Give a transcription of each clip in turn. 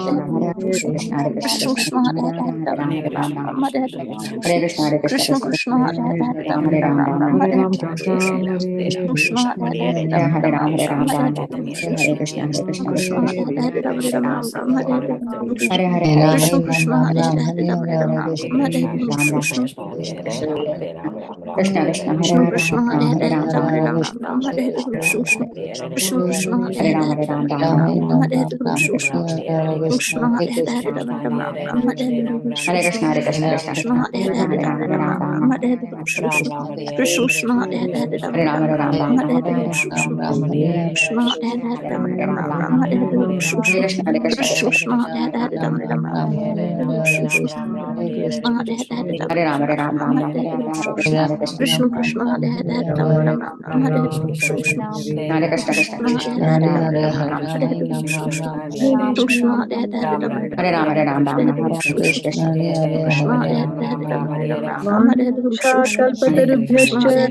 Kalpatarubhyascha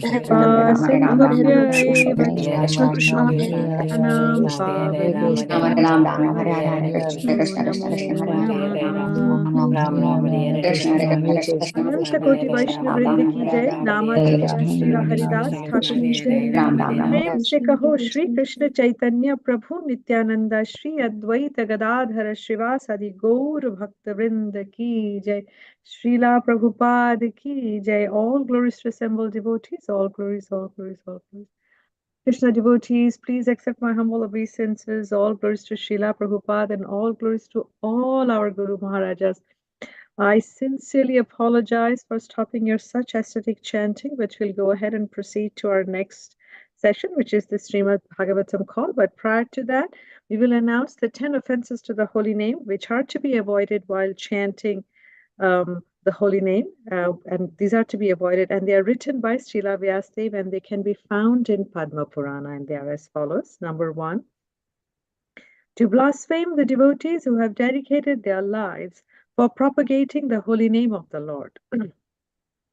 kripa sindhubhya Vaishnavam अनंत कोटि वैष्णव वृंद की जय। नामाचार्य श्री हरिदास ठाकुर की जय। प्रेम से कहो श्री कृष्ण चैतन्य प्रभु नित्यानंद श्री अद्वैत गदाधर श्रीवासादि गौर भक्त वृंद की जय। Srila Prabhupada ki jai. All glories to assembled devotees. All glories, all glories, all glories. Krishna devotees, please accept my humble obeisances. All glories to Srila Prabhupada and all glories to all our Guru Maharajas. I sincerely apologize for stopping your such aesthetic chanting, but we'll go ahead and proceed to our next session, which is the Srimad Bhagavatam call. But prior to that, we will announce the 10 offenses to the holy name, which are to be avoided while chanting the holy name, and these are to be avoided, and they are written by Srila Vyasadeva, and they can be found in Padma Purana, and they are as follows. Number 1, to blaspheme the devotees who have dedicated their lives for propagating the holy name of the Lord.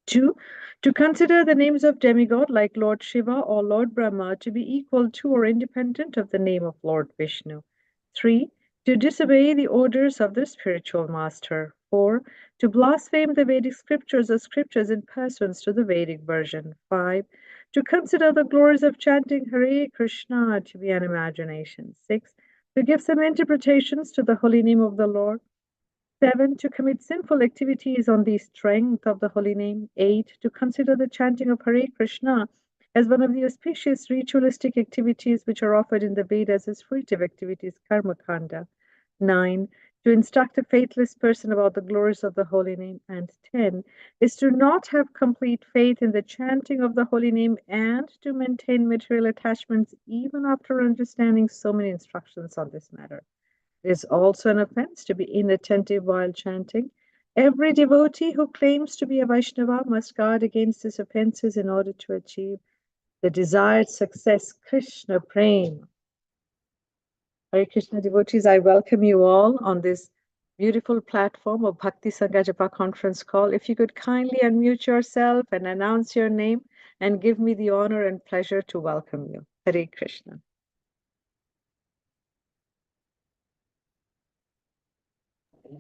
2, to consider the names of demigod like Lord Shiva or Lord Brahma to be equal to or independent of the name of Lord Vishnu. 3, to disobey the orders of the spiritual master. 4, to blaspheme the Vedic scriptures or scriptures in pursuance to the Vedic version. 5, to consider the glories of chanting Hare Krishna to be an imagination. 6, to give some interpretations to the holy name of the Lord. 7, to commit sinful activities on the strength of the holy name. 8, to consider the chanting of Hare Krishna as one of the auspicious ritualistic activities which are offered in the Vedas as fruitive activities, karma kanda. 9, to instruct a faithless person about the glories of the holy name. And 10 is to not have complete faith in the chanting of the holy name and to maintain material attachments even after understanding so many instructions on this matter. It is also an offense to be inattentive while chanting. Every devotee who claims to be a Vaishnava must guard against these offenses in order to achieve the desired success, Krishna Prema. Hare Krishna devotees, I welcome you all on this beautiful platform of Bhakti Sanga Japa conference call. If you could kindly unmute yourself and announce your name and give me the honor and pleasure to welcome you. Hare Krishna.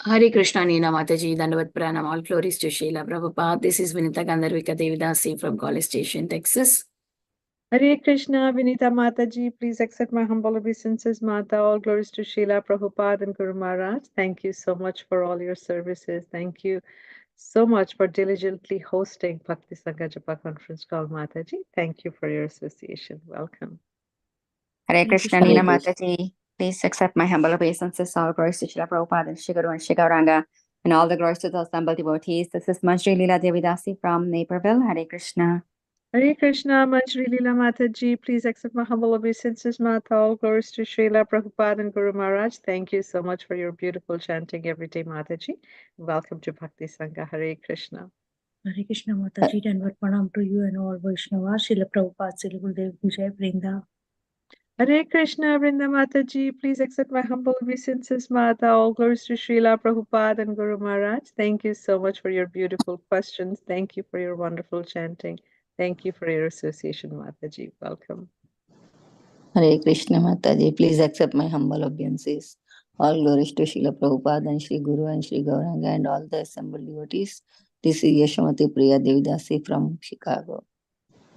Hare Krishna, Nina Mataji, Dandavat Pranam, all glories to Srila Prabhupada. This is Vinita Gandharvika Devidasi from College Station, Texas. Hare Krishna, Vinita Mataji, please accept my humble obeisances, Mata. All glories to Srila Prabhupada and Guru Maharaj. Thank you so much for all your services. Thank you so much for diligently hosting Bhakti Sanga Japa conference call, Mataji. Thank you for your association. Welcome. Hare Krishna, Nina Mataji. Please accept my humble obeisances. All glories to Srila Prabhupada and Shri Guru and Shri Gauranga, and all the glories to the assembled devotees. This is Manjri Leela Devidasi from Naperville. Hare Krishna. Hare Krishna, Manjri Leela Mataji. Please accept my humble obeisances, Mata. All glories to Srila Prabhupada and Guru Maharaj. Thank you so much for your beautiful chanting every day, Mataji. Welcome to Bhakti Sangha. Hare Krishna. Hare Krishna, Mataji, and what pranam to you and all Vaishnavas. Srila Prabhupada, Srila Gurudev, Vijay, Vrinda. Hare Krishna, Vrinda Mataji. Please accept my humble obeisances, Mata. All glories to Srila Prabhupada and Guru Maharaj. Thank you so much for your beautiful questions. Thank you for your wonderful chanting. Thank you for your association, Mataji. Welcome. Hare Krishna, Mataji. Please accept my humble obeisances. All glories to Srila Prabhupada and Sri Guru and Sri Gauranga and all the assembled devotees. This is Yashamati Priya Devidasi from Chicago.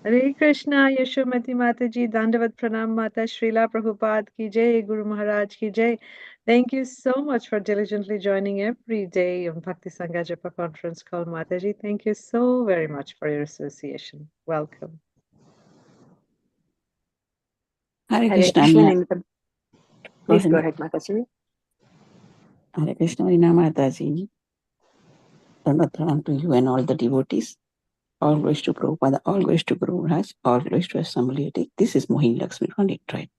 Hare Krishna, Yashomati Mataji, Dandavat Pranam Mata, Srila Prabhupada ki jai, Guru Maharaj ki jai. Thank you so much for diligently joining every day on Bhakti Sanga Japa conference call, Mataji. Thank you so very much for your association. Welcome. Hare Hare Krishna. Krishna, Nina. Nimita. Please go ahead, Mataji. Hare Krishna, Nina Mataji. Pranam to you and all the devotees. All glories to Prabhupada, all glories to Guru Maharaj, all glories to Assembly. This is Mohini Lakshmi on it, right?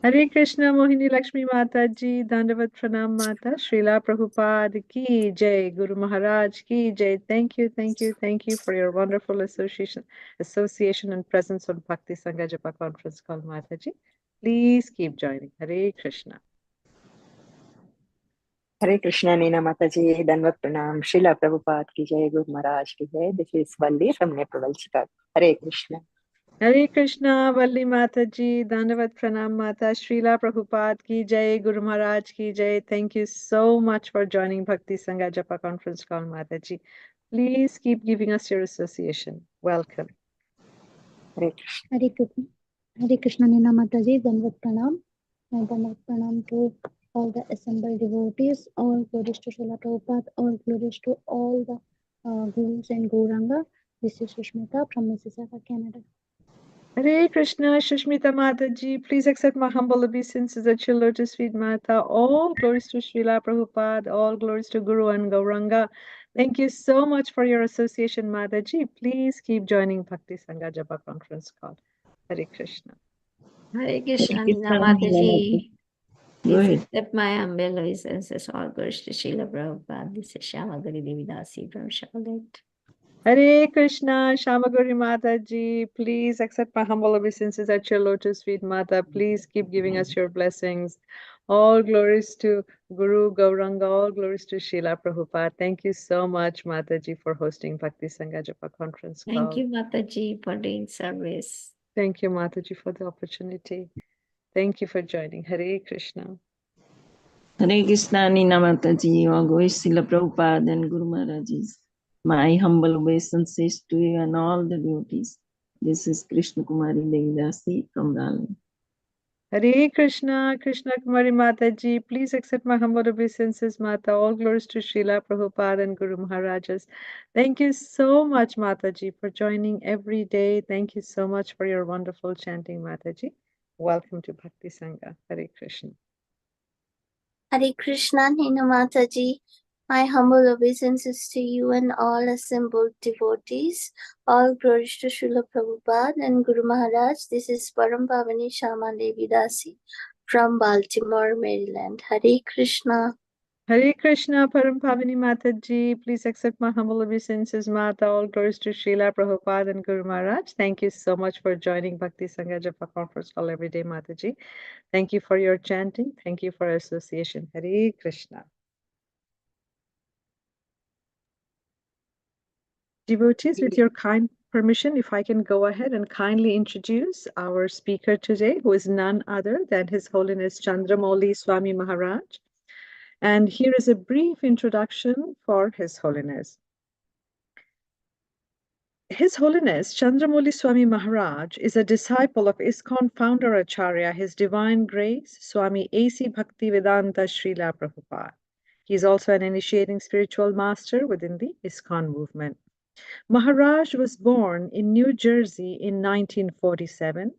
Hare Krishna, Mohini Lakshmi Mataji, Dandavat Pranam Mata, Srila Prabhupada ki jai, Guru Maharaj ki jai. Thank you, thank you, thank you for your wonderful association and presence on Bhakti Sanga Japa conference call, Mataji. Please keep joining. Hare Krishna. Hare Krishna, Nina Mataji, Danvat Pranam, Srila Prabhupada ki jai, Guru Maharaj ki jai. This is Valli from Nepal, Chicago. Hare Krishna. Hare Krishna, Valli Mataji, Dandavat Pranam Mata, Srila Prabhupada ki jai, Guru Maharaj ki jai. Thank you so much for joining Bhakti Sanga Japa conference call, Mataji. Please keep giving us your association. Welcome. Hare Krishna. Hare Krishna, Nina Mataji, Dandavat Pranam. And Dandavat Pranam to all the assembled devotees, all glories to Srila Prabhupada, all glories to all the gurus and Gauranga. This is Sushmita from Mississauga, Canada. Hare Krishna, Shushmita Mataji, please accept my humble obeisances at your lotus feet, Mata. All glories to Srila Prabhupada, all glories to Guru and Gauranga. Thank you so much for your association, Mataji. Please keep joining Bhakti Sanga Japa conference call. Hare Krishna. Hare Krishna, Krishna, Nina Mataji. Go Please ahead. accept my humble obeisances, all glories to Srila Prabhupada. This is Shamagari Devidasi from Charlotte. Hare Krishna, Shamaguri Mataji, please accept my humble obeisances at your lotus feet, Mata. Please keep giving us your blessings. All glories to Guru Gauranga, all glories to Srila Prabhupada. Thank you so much, Mataji, for hosting Bhakti Sanga Japa conference call. Thank you, Mataji, for doing service. Thank you, Mataji, for the opportunity. Thank you for joining. Hare Krishna. Hare Krishna, Nina Mataji, all glories to Srila Prabhupada and Guru Maharajis. My humble obeisances to you and all the devotees. This is Krishna Kumari Devidasi from Raleigh. Hare Krishna, Krishna Kumari Mataji, please accept my humble obeisances, Mata. All glories to Srila Prabhupada and Guru Maharajas. Thank you so much, Mataji, for joining every day. Thank you so much for your wonderful chanting, Mataji. Welcome to Bhakti Sangha. Hare Krishna. Hare Krishna, Nina Mataji. My humble obeisances to you and all assembled devotees. All glories to Srila Prabhupada and Guru Maharaj. This is Param Pavani Shama Devidasi from Baltimore, Maryland. Hare Krishna. Hare Krishna, Param Pavani Mataji. Please accept my humble obeisances, Mata. All glories to Srila Prabhupada and Guru Maharaj. Thank you so much for joining Bhakti Sangha Japa conference call every day, Mataji. Thank you for your chanting. Thank you for association. Hare Krishna. Devotees, with your kind permission, if I can go ahead and kindly introduce our speaker today, who is none other than His Holiness Candramauli Swami Maharaj. And here is a brief introduction for His Holiness. His Holiness Candramauli Swami Maharaj is a disciple of ISKCON founder Acharya, His Divine Grace, Swami A.C. Bhaktivedanta Srila Prabhupada. He is also an initiating spiritual master within the ISKCON movement. Maharaj was born in New Jersey in 1947.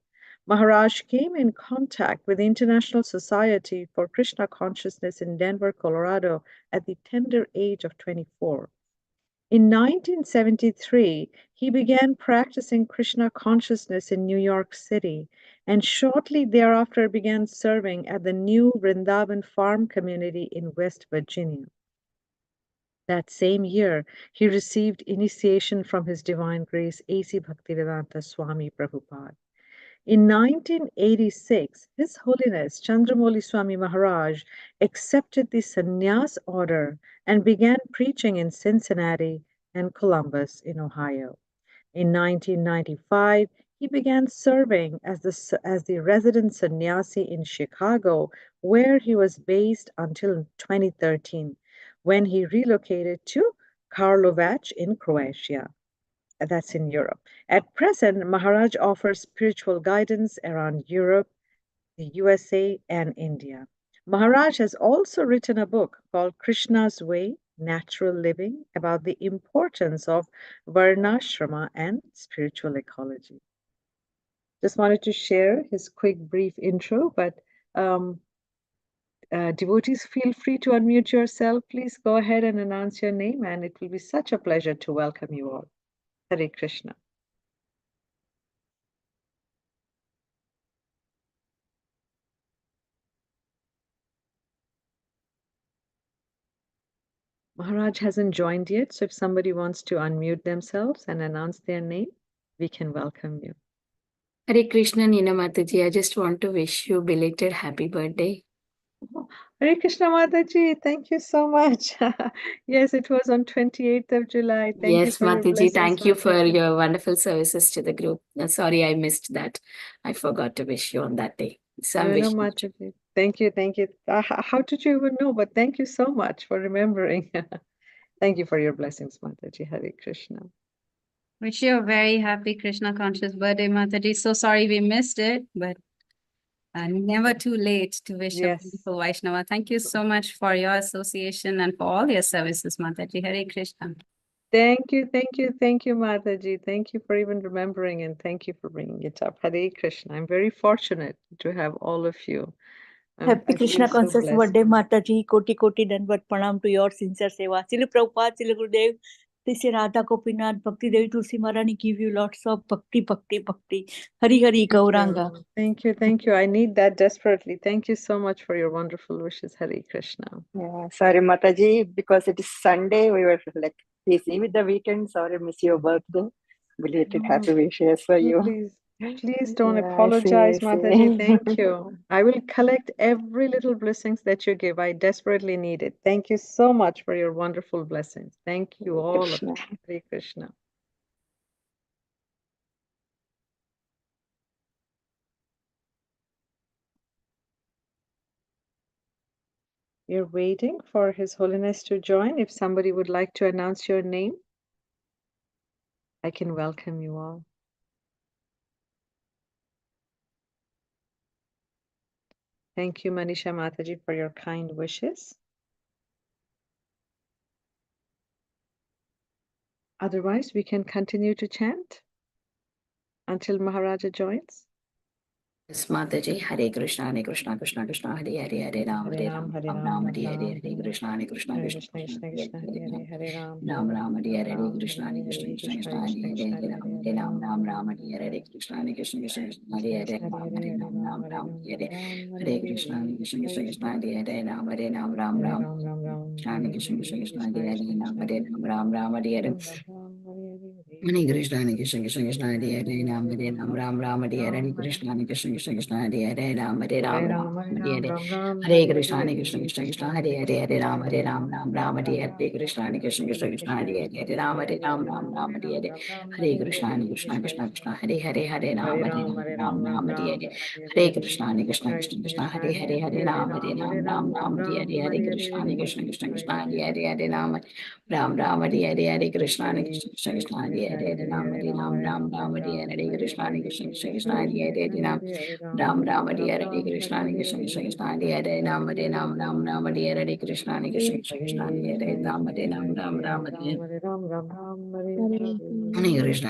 Maharaj came in contact with the International Society for Krishna Consciousness in Denver, Colorado at the tender age of 24. In 1973, he began practicing Krishna consciousness in New York City, and shortly thereafter began serving at the new Vrindavan farm community in West Virginia. That same year, he received initiation from His Divine Grace A.C. Bhaktivedanta Swami Prabhupada. In 1986, His Holiness Candramauli Swami Maharaj accepted the sannyas order and began preaching in Cincinnati and Columbus in Ohio. In 1995, He began serving as the resident sannyasi in Chicago, where he was based until 2013, when he relocated to Karlovac in Croatia. That's in Europe. At present, Maharaj offers spiritual guidance around Europe, the USA, and India. Maharaj has also written a book called Krishna's Way, Natural Living, about the importance of Varnashrama and spiritual ecology. Just wanted to share his quick, brief intro, but devotees, feel free to unmute yourself. Please go ahead and announce your name, and it will be such a pleasure to welcome you all. Hare Krishna. Maharaj hasn't joined yet, so if somebody wants to unmute themselves and announce their name, we can welcome you. Hare Krishna, Nina Mataji. I just want to wish you belated happy birthday. Hare Krishna Mataji, thank you so much. Yes, it was on 28th of July. Thank you Yes, for your Mataji, blessings, thank you for Mataji. your wonderful services to the group. Sorry, I missed that. I forgot to wish you on that day. So I'm No, wishing you. Mataji. Thank you, thank you. How did you even know? But thank you so much for remembering. Thank you for your blessings, Mataji. Hare Krishna. Wish you a very happy Krishna conscious birthday, Mataji. So sorry we missed it, but never too late to wish a Yes. beautiful Vaishnava. Thank you so much for your association and for all your services, Mataji. Hare Krishna. Thank you, Mataji. Thank you for even remembering, and thank you for bringing it up. Hare Krishna. I'm very fortunate to have all of you. Happy I Krishna feel so conscious blessed. birthday, Mataji. Koti koti dandavat pranam to your sincere seva. Srila Prabhupada, Srila Gurudev, Sri Radha Gopinath, Bhakti Devi Tulsi Maharani give you lots of bhakti, bhakti, bhakti. Hari Hari Gauranga. Thank you. I need that desperately. Thank you so much for your wonderful wishes. Hare Krishna. Yeah, sorry, Mataji, because it is Sunday, we were like busy with the weekend. Sorry, miss your birthday. Belated happy wishes for you. Please don't Yeah, apologize, I see. Mataji. Thank you. I will collect every little blessings that you give. I desperately need it. Thank you so much for your wonderful blessings. Thank you Hare all Krishna. of you. Hare Krishna. We're waiting for His Holiness to join. If somebody would like to announce your name, I can welcome you all. Thank you, Manisha Mataji, for your kind wishes. Otherwise, we can continue to chant until Maharaja joins. Yes, Mataji. Hare Krishna, Krishna Krishna, Hare Hare, Hare Ram, Ram, Hare Hare, Krishna Krishna, Hare Ram, Ram, Hare Krishna, Krishna Hare Ram, Hare Krishna, Krishna Hare Ram, Hare Krishna, Krishna Hare Ram, Krishna Hare Ram, Hare Hare Krishna, Krishna Hare Ram, Ram, Hare Krishna, Krishna Hare Ram, Hare Krishna, Krishna Hare Ram, Ram, Hare Krishna, Krishna Hare Ram, Hare Krishna, Krishna Hare Ram, Hare Krishna, Krishna Hare Ram,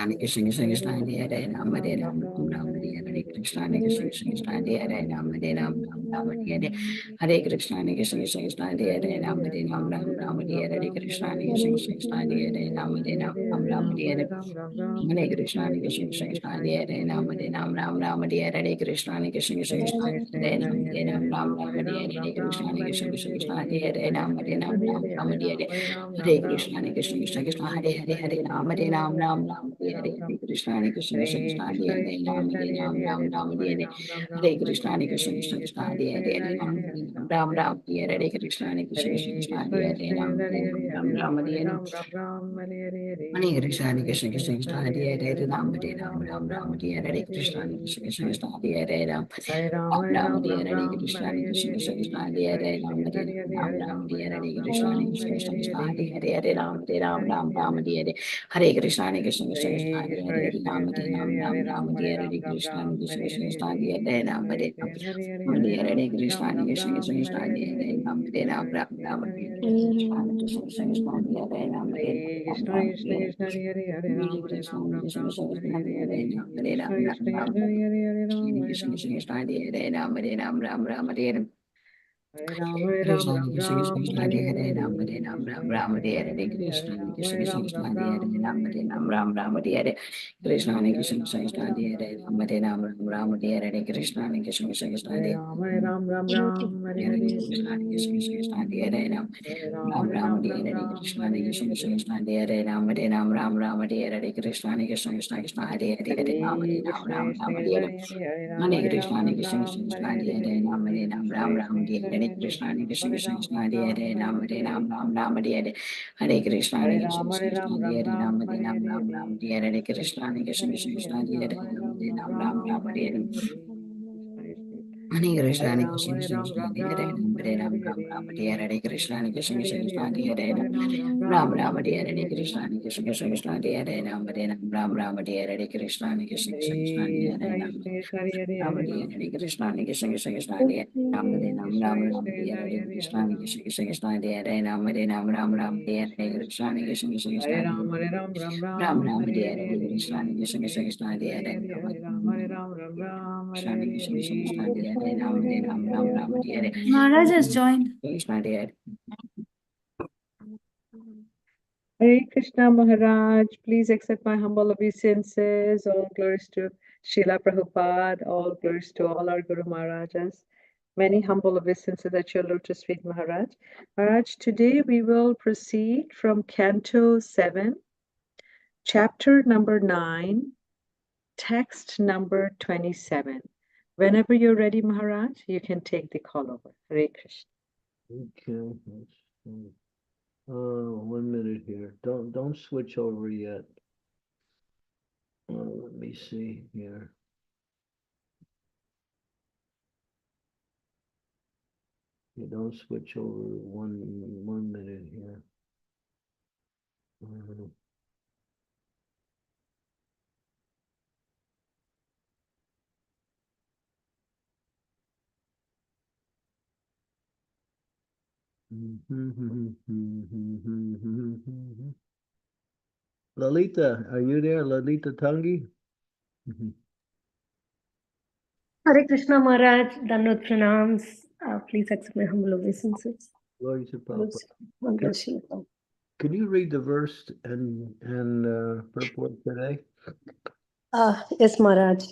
Hare Krishna, Krishna Hare Ram, Ram, Hare Krishna, Krishna Hare Ram, Ram, Hare Krishna, Krishna Hare Ram, Ram, Hare Krishna, Krishna Hare Ram, Ram, Hare Krishna, Krishna Hare Ram, Ram, Hare Krishna, Krishna Hare Ram, Ram, Hare Krishna, Krishna Hare Ram, Ram, Hare Krishna, Krishna Hare Ram, Ram, Hare Krishna, Krishna Hare Ram, Ram, Hare Hare Krishna, Krishna Hare Ram, Ram, Hare Krishna, Krishna Hare Ram, Hare Krishna, Krishna Hare Ram, Ram, Hare Krishna, Krishna Hare Ram, Ram, Hare Krishna, Krishna Hare Ram, Ram, Hare Krishna, Krishna Hare Hare Hare Ram Ram Ram Hare Hare Krishna Hare Krishna Krishna Hare Hare Ram Ram Ram Hare Hare Hare Krishna Hare Krishna Krishna Krishna Hare Hare Ram Ram Ram Hare Hare Krishna Hare Krishna Krishna Krishna Hare Hare Ram Ram Hare Hare Krishna Hare Krishna Krishna Krishna Hare Hare Ram Ram Hare Hare Krishna Hare Krishna Krishna Krishna Hare Hare Ram Hare Hare Hare Krishna Hare Krishna Krishna Krishna Hare Hare Ram Hare Krishna Hare Krishna Krishna Krishna Hare Hare Ram Hare Hare Krishna Hare Krishna Krishna Krishna Hare Hare Ram Hare Ram Hare Krishna Hare Krishna Krishna Krishna Hare Hare Ram Hare Ram Hare Krishna Hare Krishna Krishna Krishna Hare Hare Ram Hare Ram Krishna Krishna Krishna Hare Hare Ram Hare Ram Hare Krishna Krishna Krishna Krishna Hare Hare Ram Hare Ram Hare Hare Krishna Krishna Krishna Krishna Hare Hare Ram Hare Ram Hare Hare Krishna Krishna Krishna Krishna Hare Hare Ram Hare Ram Hare Hare Krishna Krishna Krishna Krishna Hare Hare Krishna Krishna Krishna Krishna Hare Hare Ram Ram Hare Hare Krishna Krishna Krishna Krishna Hare Hare Ram Hare Ram Hare Hare Krishna Krishna Krishna Krishna Hare Hare Ram Hare Ram Hare Hare Hare Krishna Hare Krishna Krishna Krishna Hare Hare Ram Hare Ram Hare Hare Krishna Hare Krishna Krishna Krishna Hare Hare Ram Hare Ram Hare Hare Hare Krishna Hare Krishna Krishna Krishna Hare Hare Ram Hare Ram Hare Hare Krishna Hare Krishna Krishna Krishna Hare Hare Ram Hare Ram Hare Hare Hare Krishna Hare Krishna Krishna Krishna Hare Hare Ram Hare Ram Hare Hare Krishna Hare Krishna Krishna Krishna Hare Hare Ram Hare Hare Krishna Hare Krishna Krishna Krishna Hare Hare Ram Hare Ram Hare Hare Krishna Hare Krishna Krishna Krishna Hare Hare Ram Hare Krishna Hare Krishna Krishna Krishna Hare Hare Ram Hare Ram Hare Krishna Hare Krishna Krishna Krishna Hare Hare Ram Hare Ram Hare Krishna Hare Krishna Krishna Krishna Hare Hare Ram Hare Hare Krishna Hare Krishna Krishna Krishna Hare Hare Krishna Hare Krishna Krishna Krishna Hare Hare Ram Hare Ram Hare Hare Maharaj has joined. Krishna Hare Hare Hare Krishna Maharaj, please accept my humble obeisances. All glories to Srila Prabhupada, all glories to all our Guru Maharajas. Many humble obeisances at your lotus feet, Maharaj. Maharaj, today we will proceed from Canto 7, chapter number 9, text number 27. Whenever you're ready, Maharaj, you can take the call over. Hare Krishna. Okay. Let's see. 1 minute here. Don't switch over yet. Let me see here. You don't switch over 1 minute here. Lalita, are you there? Lalita Tangi? Hare Krishna Maharaj, Dandavat Pranams. Please accept my humble obeisances. Glory to Prabhupada. Mantra Shloka. Can you read the verse and purport today? Yes, Maharaj.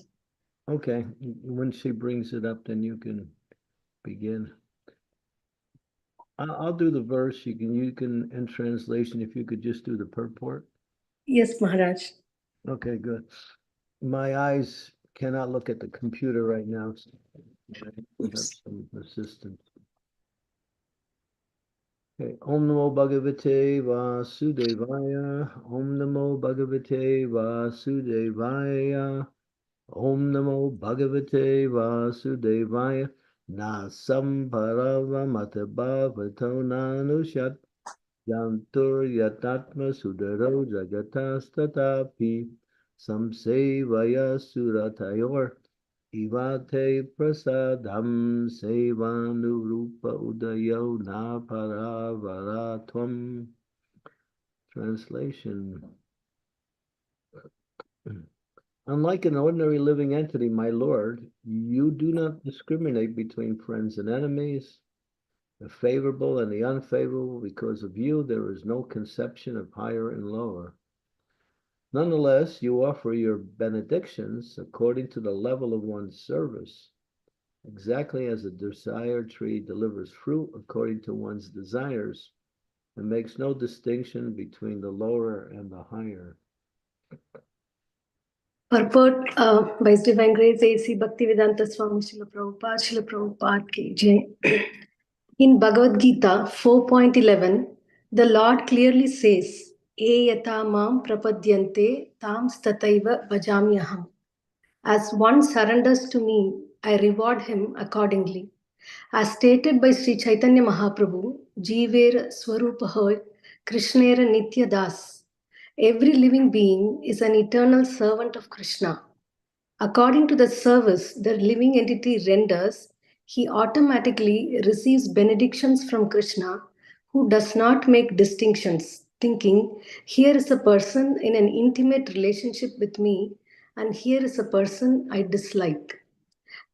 Okay. When she brings it up, then you can begin. I'll do the verse. You can in translation, if you could just do the purport. Yes, Maharaj. Okay, good. My eyes cannot look at the computer right now. So I have some assistance. Okay. Om Namo Bhagavate Vasudevaya. Om Namo Bhagavate Vasudevaya. Om Namo Bhagavate Vasudevaya. Nasam Parava Matabhavato Nanushat. Yantur Yatatma Sudaro Jagatastatapi. Samsevaya Suratayor. Ivate prasadam sevanurupa udayo na paravaratvam. Translation. Unlike an ordinary living entity, my Lord, you do not discriminate between friends and enemies, the favorable and the unfavorable. Because of you, there is no conception of higher and lower. Nonetheless, you offer your benedictions according to the level of one's service, exactly as a desired tree delivers fruit according to one's desires and makes no distinction between the lower and the higher. Purport by His Divine Grace A.C. Bhaktivedanta Swami Srila Prabhupada ki Jai. In Bhagavad Gita 4.11, the Lord clearly says, "E yata mam prapadyante tam stataiva bhajamyaham." As one surrenders to me, I reward him accordingly. As stated by Sri Chaitanya Mahaprabhu, Jeever Swarupahoy Krishnera Nitya Das, every living being is an eternal servant of Krishna. According to the service the living entity renders, he automatically receives benedictions from Krishna, who does not make distinctions, thinking, here is a person in an intimate relationship with me, and here is a person I dislike.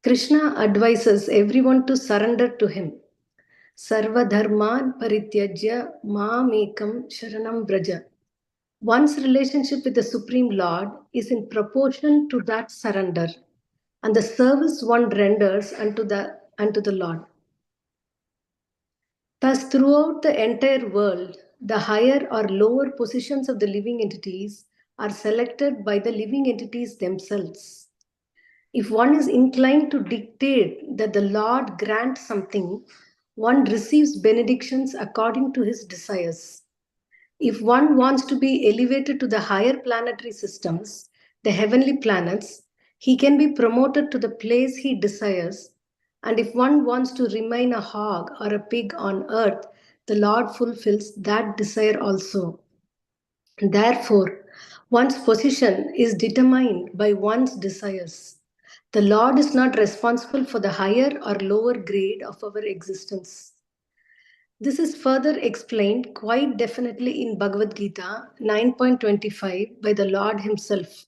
Krishna advises everyone to surrender to him. Sarva dharman parityajya mamekam sharanam braja. One's relationship with the Supreme Lord is in proportion to that surrender and the service one renders unto the Lord. Thus, throughout the entire world, the higher or lower positions of the living entities are selected by the living entities themselves. If one is inclined to dictate that the Lord grant something, one receives benedictions according to his desires. If one wants to be elevated to the higher planetary systems, the heavenly planets, he can be promoted to the place he desires. And if one wants to remain a hog or a pig on earth, the Lord fulfills that desire also. Therefore, one's position is determined by one's desires. The Lord is not responsible for the higher or lower grade of our existence. This is further explained quite definitely in Bhagavad Gita 9.25 by the Lord Himself.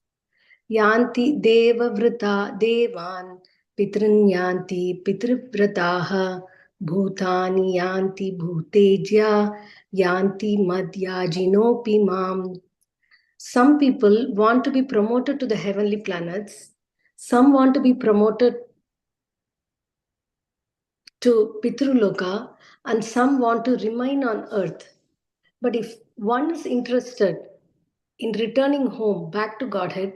Yanti deva vrita devan pitrin yanti pitrivrataha bhutani yanti bhutejya yanti madhyajinopi mam. Some people want to be promoted to the heavenly planets. Some want to be promoted to Pitruloka, and some want to remain on earth. But if one is interested in returning home back to Godhead,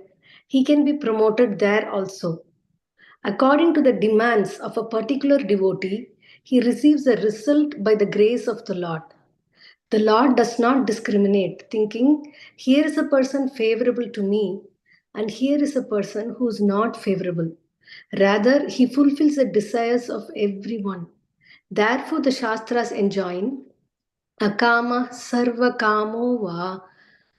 he can be promoted there also. According to the demands of a particular devotee, he receives a result by the grace of the Lord. The Lord does not discriminate, thinking, here is a person favorable to me, and here is a person who is not favorable. Rather, he fulfills the desires of everyone. Therefore, the Shastras enjoin, Akama sarva kamo va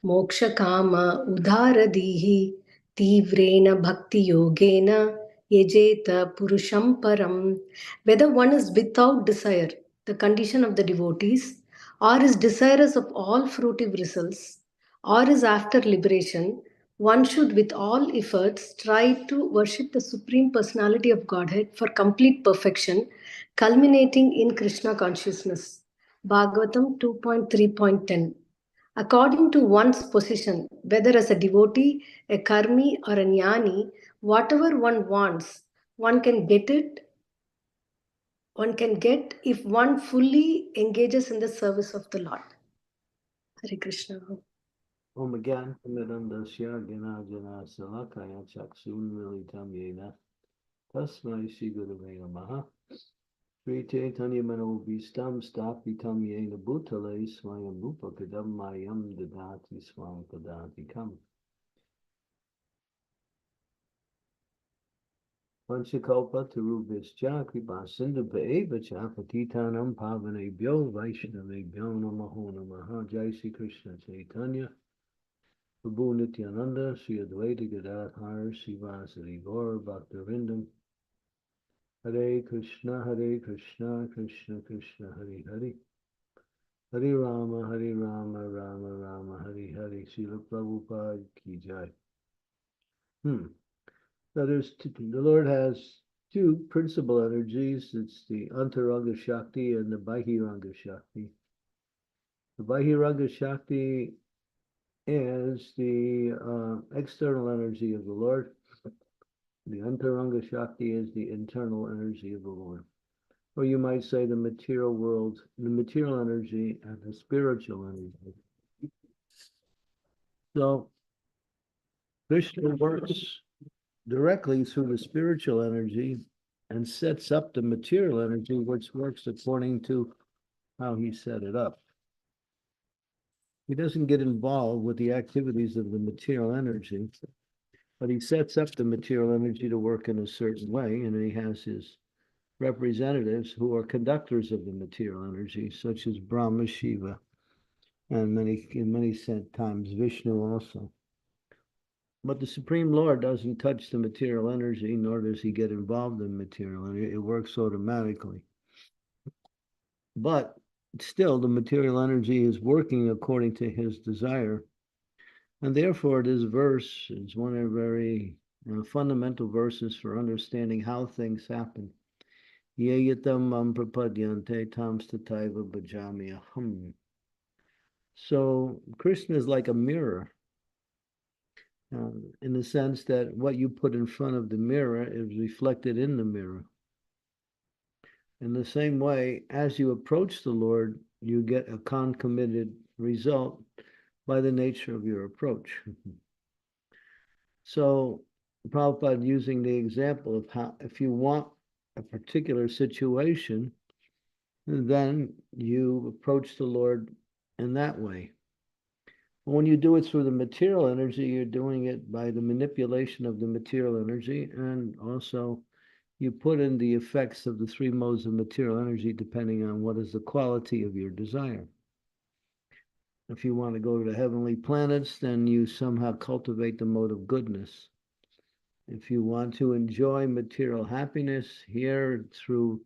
moksha kama udharadihi tivrena bhakti yogena yajeta purusham param. Whether one is without desire, the condition of the devotees, or is desirous of all fruitive results, or is after liberation, one should with all efforts try to worship the Supreme Personality of Godhead for complete perfection, culminating in Krishna consciousness. Bhagavatam 2.3.10. According to one's position, whether as a devotee, a karmi, or a jnani, whatever one wants, one can get if one fully engages in the service of the Lord. Hare Krishna. Om again, Midandasya Gina Jana Salakaya Chaksun Militam Yena Tasmai Shigurave Namaha Sri Chaitanya Manobhistam Stapitam Yena Bhutale Swayam Upakadam Mayam Dadati Swam Padati Kam Panchakalpa Tarubhischa Kripa Sindhu Paevacha Patitanam Pavanebhyo Vaishnavebhyo Namaho Namaha Jai Sri Krishna Chaitanya Prabhu Nityananda, Sri Advaita Gadadhar, Srivasadi Gaur, Bhaktivinoda, Hare Krishna, Krishna Krishna, Hare Hare, Hare Rama, Rama Rama, Hare Hare, Srila Prabhupada Ki Jai. Now the Lord has two principal energies. It's the Antaranga Shakti and the Bahiranga Shakti. The Bahiranga Shakti is the external energy of the Lord. The Antaranga Shakti is the internal energy of the Lord. Or you might say the material world, the material energy and the spiritual energy. So Krishna works directly through the spiritual energy and sets up the material energy, which works according to how he set it up. He doesn't get involved with the activities of the material energy, but he sets up the material energy to work in a certain way, and he has his representatives who are conductors of the material energy, such as Brahma, Shiva, and in many times Vishnu also. But the Supreme Lord doesn't touch the material energy, nor does he get involved in material energy. It works automatically. But still, the material energy is working according to his desire. And therefore, this verse is one of the very fundamental verses for understanding how things happen. Yeyatam mam prapadyante tam stataiva bhajami aham. So Krishna is like a mirror, in the sense that what you put in front of the mirror is reflected in the mirror. In the same way, as you approach the Lord, you get a concomitant result by the nature of your approach. So Prabhupada using the example of how, if you want a particular situation, then you approach the Lord in that way. When you do it through the material energy, you're doing it by the manipulation of the material energy, and also you put in the effects of the three modes of material energy depending on what is the quality of your desire. If you want to go to the heavenly planets, then you somehow cultivate the mode of goodness. If you want to enjoy material happiness here through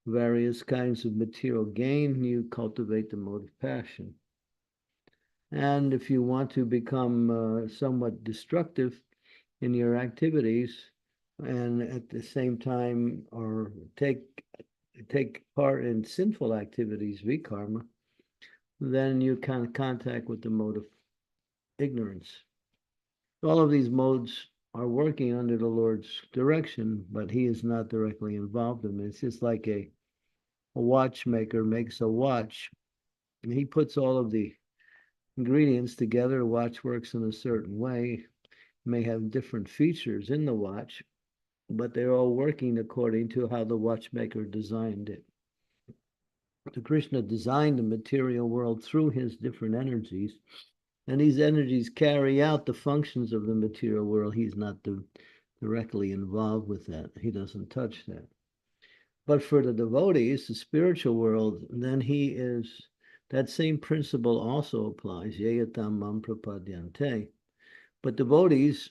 various kinds of material gain, you cultivate the mode of passion. And if you want to become somewhat destructive in your activities, and at the same time, or take part in sinful activities, vikarma, then you kind of contact with the mode of ignorance. All of these modes are working under the Lord's direction, but he is not directly involved in it. It's just like a watchmaker makes a watch, and he puts all of the ingredients together. A watch works in a certain way, may have different features in the watch, but they're all working according to how the watchmaker designed it. So Krishna designed the material world through his different energies, and these energies carry out the functions of the material world. He's not directly involved with that. He doesn't touch that. But for the devotees, the spiritual world, then he is, that same principle also applies. Yeyatam mam prapadyante. But devotees,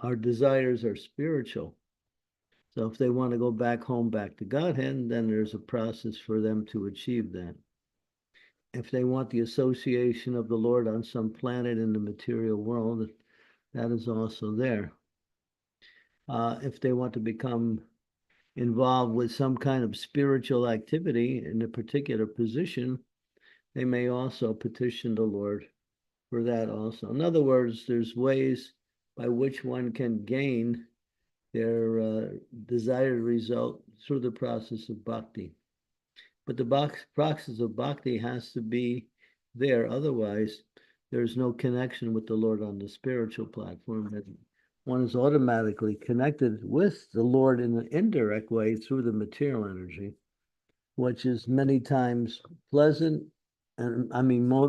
our desires are spiritual. So if they want to go back home, back to Godhead, then there's a process for them to achieve that. If they want the association of the Lord on some planet in the material world, that is also there. If they want to become involved with some kind of spiritual activity in a particular position, they may also petition the Lord for that also. In other words, there's ways by which one can gain their desired result through the process of bhakti. But the process of bhakti has to be there. Otherwise, there's no connection with the Lord on the spiritual platform. That one is automatically connected with the Lord in an indirect way through the material energy, which is many times pleasant, and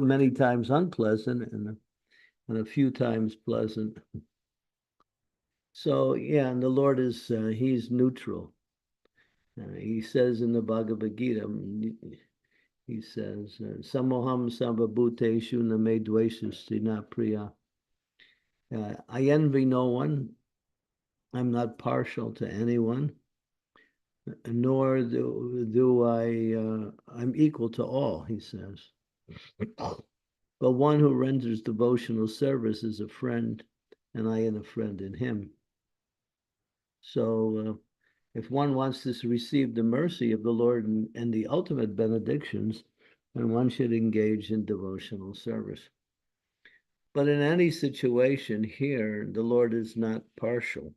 many times unpleasant, and a few times pleasant. So yeah, and the Lord is he's neutral. He says in the Bhagavad Gita, he says, Samoham Sambhabhuteshu Name Dveshastina Priya. I envy no one. I'm not partial to anyone, nor do I'm equal to all, he says. But one who renders devotional service is a friend, and I am a friend in him. So if one wants to receive the mercy of the Lord and the ultimate benedictions, then one should engage in devotional service. But in any situation here, the Lord is not partial.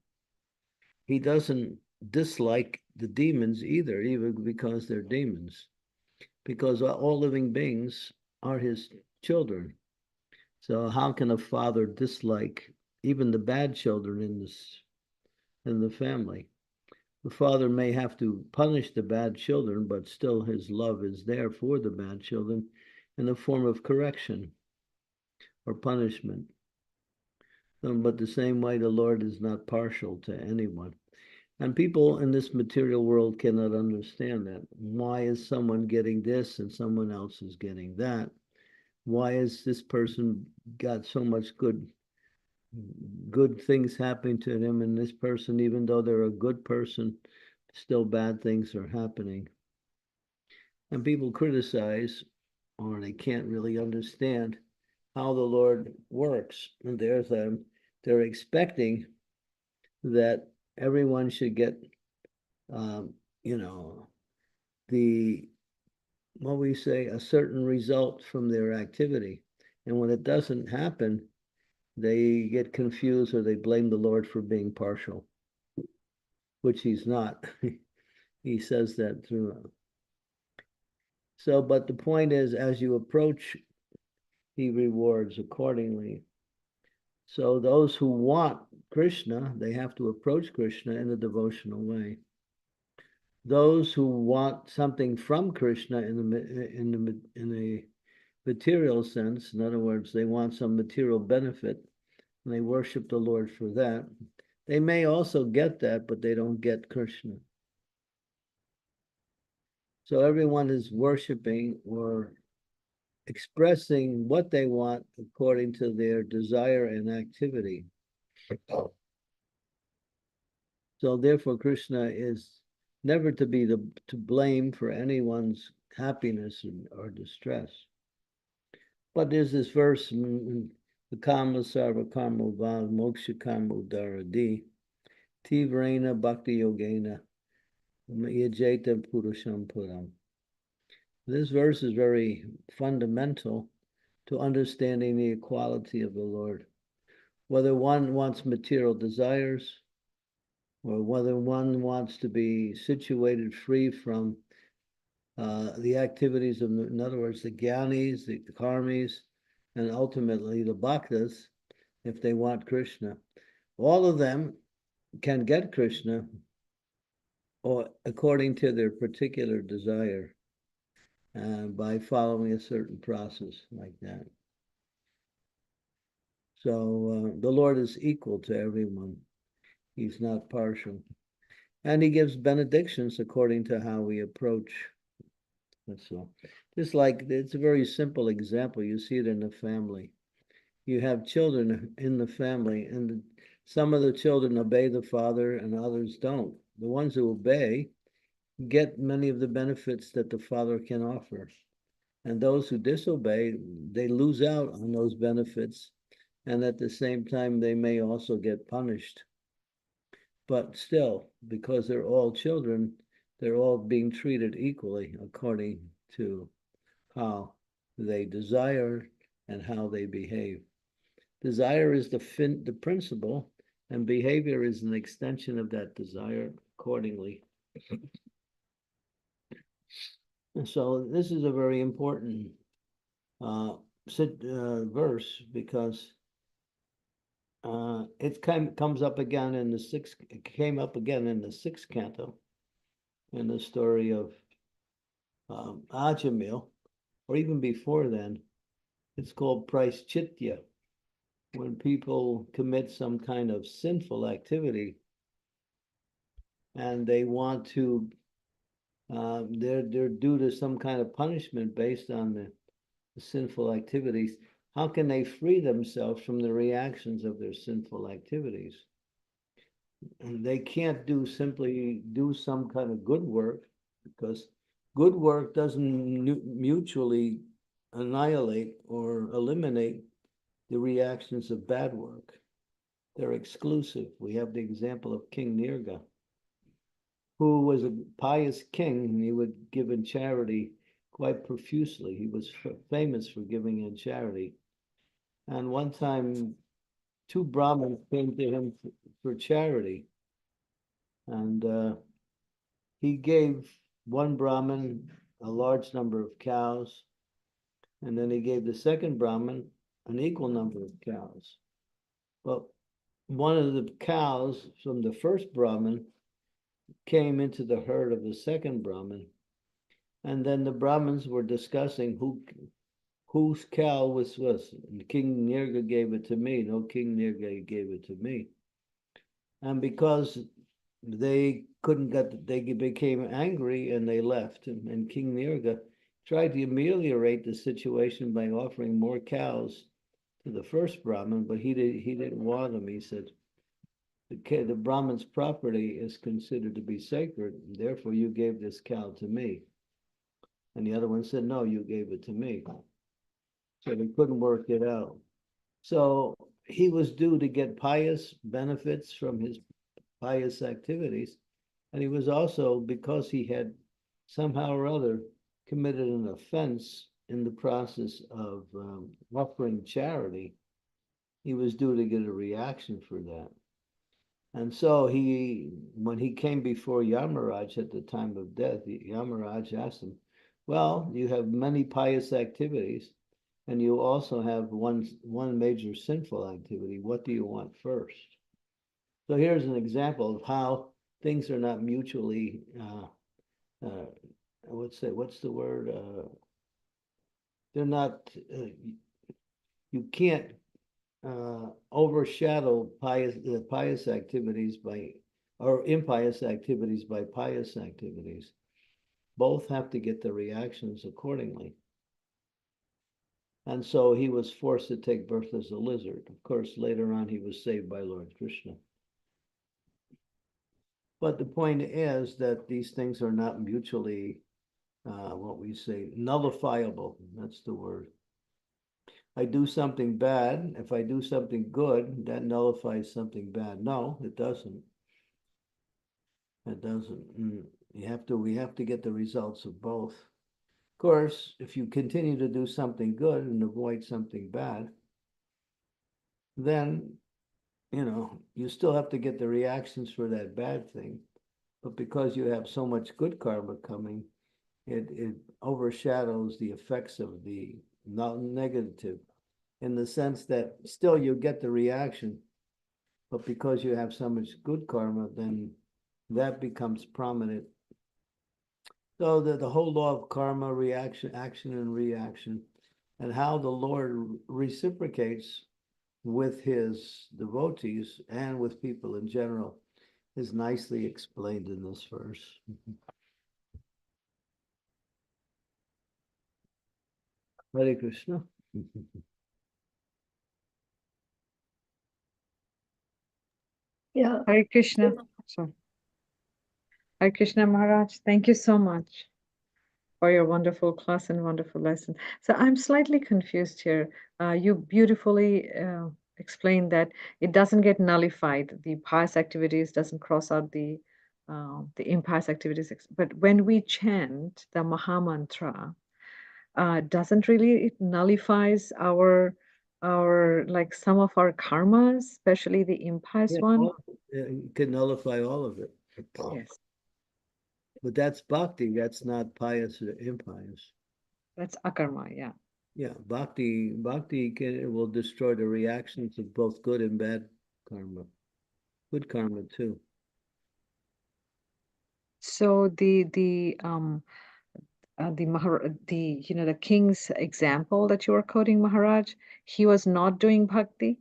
He doesn't dislike the demons either, even because they're demons, because all living beings are his children. So how can a father dislike even the bad children in the family. The father may have to punish the bad children, but still his love is there for the bad children in the form of correction or punishment. But the same way, the Lord is not partial to anyone. And people in this material world cannot understand that. Why is someone getting this and someone else is getting that? Why is this person got so much good things happening to them, and this person, even though they're a good person, still bad things are happening? And people criticize, or they can't really understand how the Lord works. And they're expecting that everyone should get, what we say, a certain result from their activity. And when it doesn't happen, they get confused or they blame the Lord for being partial, which he's not. He says that through. So, but the point is, as you approach, he rewards accordingly. So those who want Krishna, they have to approach Krishna in a devotional way. Those who want something from Krishna in a material sense, in other words, they want some material benefit, and they worship the Lord for that. They may also get that, but they don't get Krishna. So everyone is worshiping or expressing what they want according to their desire and activity. So therefore, Krishna is never to be to blame for anyone's happiness or distress. But there's this verse, the Kama Sarva Karma Vav Moksha Karma Daradi Tivrena Bhakti Yogena Yajeta Purusham Puram. This verse is very fundamental to understanding the equality of the Lord. Whether one wants material desires, or whether one wants to be situated free from the activities of, in other words, the Gyanis, the Karmis, and ultimately the Bhaktas, if they want Krishna. All of them can get Krishna or according to their particular desire by following a certain process like that. So the Lord is equal to everyone. He's not partial. And he gives benedictions according to how we approach. That's all. Just like, it's a very simple example. You see it in the family. You have children in the family, and some of the children obey the father and others don't. The ones who obey get many of the benefits that the father can offer. And those who disobey, they lose out on those benefits. And at the same time, they may also get punished. But still, because they're all children, they're all being treated equally according to how they desire and how they behave. Desire is the principle, and behavior is an extension of that desire accordingly. And so this is a very important verse, because it comes up again in the sixth. It came up again in the sixth canto, in the story of Ajamil, or even before then. It's called Praischitya, when people commit some kind of sinful activity, and they want to. They're due to some kind of punishment based on the sinful activities. How can they free themselves from the reactions of their sinful activities? And they can't simply do some kind of good work, because good work doesn't mutually annihilate or eliminate the reactions of bad work. They're exclusive. We have the example of King Nirga, who was a pious king, and he would give in charity quite profusely. He was famous for giving in charity. And one time, two Brahmins came to him for charity. And he gave one Brahmin a large number of cows, and then he gave the second Brahmin an equal number of cows. But one of the cows from the first Brahmin came into the herd of the second Brahmin. And then the Brahmins were discussing whose cow was. And King Nirga gave it to me. No, King Nirga gave it to me. And because they couldn't get, they became angry and they left. And King Nirga tried to ameliorate the situation by offering more cows to the first Brahmin, but he didn't want them. He said, the Brahmin's property is considered to be sacred, therefore you gave this cow to me. And the other one said, no, you gave it to me. So they couldn't work it out. So he was due to get pious benefits from his pious activities. And he was also, because he had somehow or other committed an offense in the process of offering charity, he was due to get a reaction for that. And so when he came before Yamaraj at the time of death, Yamaraj asked him, well, you have many pious activities, and you also have one major sinful activity. What do you want first? So here's an example of how things are not mutually, what's the word? They're not, you can't overshadow pious activities or impious activities by pious activities. Both have to get the reactions accordingly. And so he was forced to take birth as a lizard. Of course, later on, he was saved by Lord Krishna. But the point is that these things are not mutually, what we say, nullifiable. That's the word. I do something bad. If I do something good, that nullifies something bad. No, it doesn't. It doesn't. We have to get the results of both. Of course, if you continue to do something good and avoid something bad, then, you still have to get the reactions for that bad thing. But because you have so much good karma coming, it overshadows the effects of the negative, in the sense that still you get the reaction, but because you have so much good karma, then that becomes prominent. So the whole law of karma, reaction, action and reaction, and how the Lord reciprocates with his devotees and with people in general is nicely explained in this verse. Hare Krishna. Yeah. Hare Krishna. Sorry. Hare Krishna Maharaj, thank you so much for your wonderful class and wonderful lesson. So I'm slightly confused here. You beautifully explained that it doesn't get nullified. The pious activities doesn't cross out the impious activities. But when we chant the Maha Mantra, doesn't really it nullifies our like some of our karmas, especially the impious one? You can nullify all of it. Yes. But that's bhakti, that's not pious or impious. That's akarma, yeah. Yeah, bhakti will destroy the reactions of both good and bad karma. Good karma too. So the king's example that you were quoting, Maharaj, he was not doing bhakti?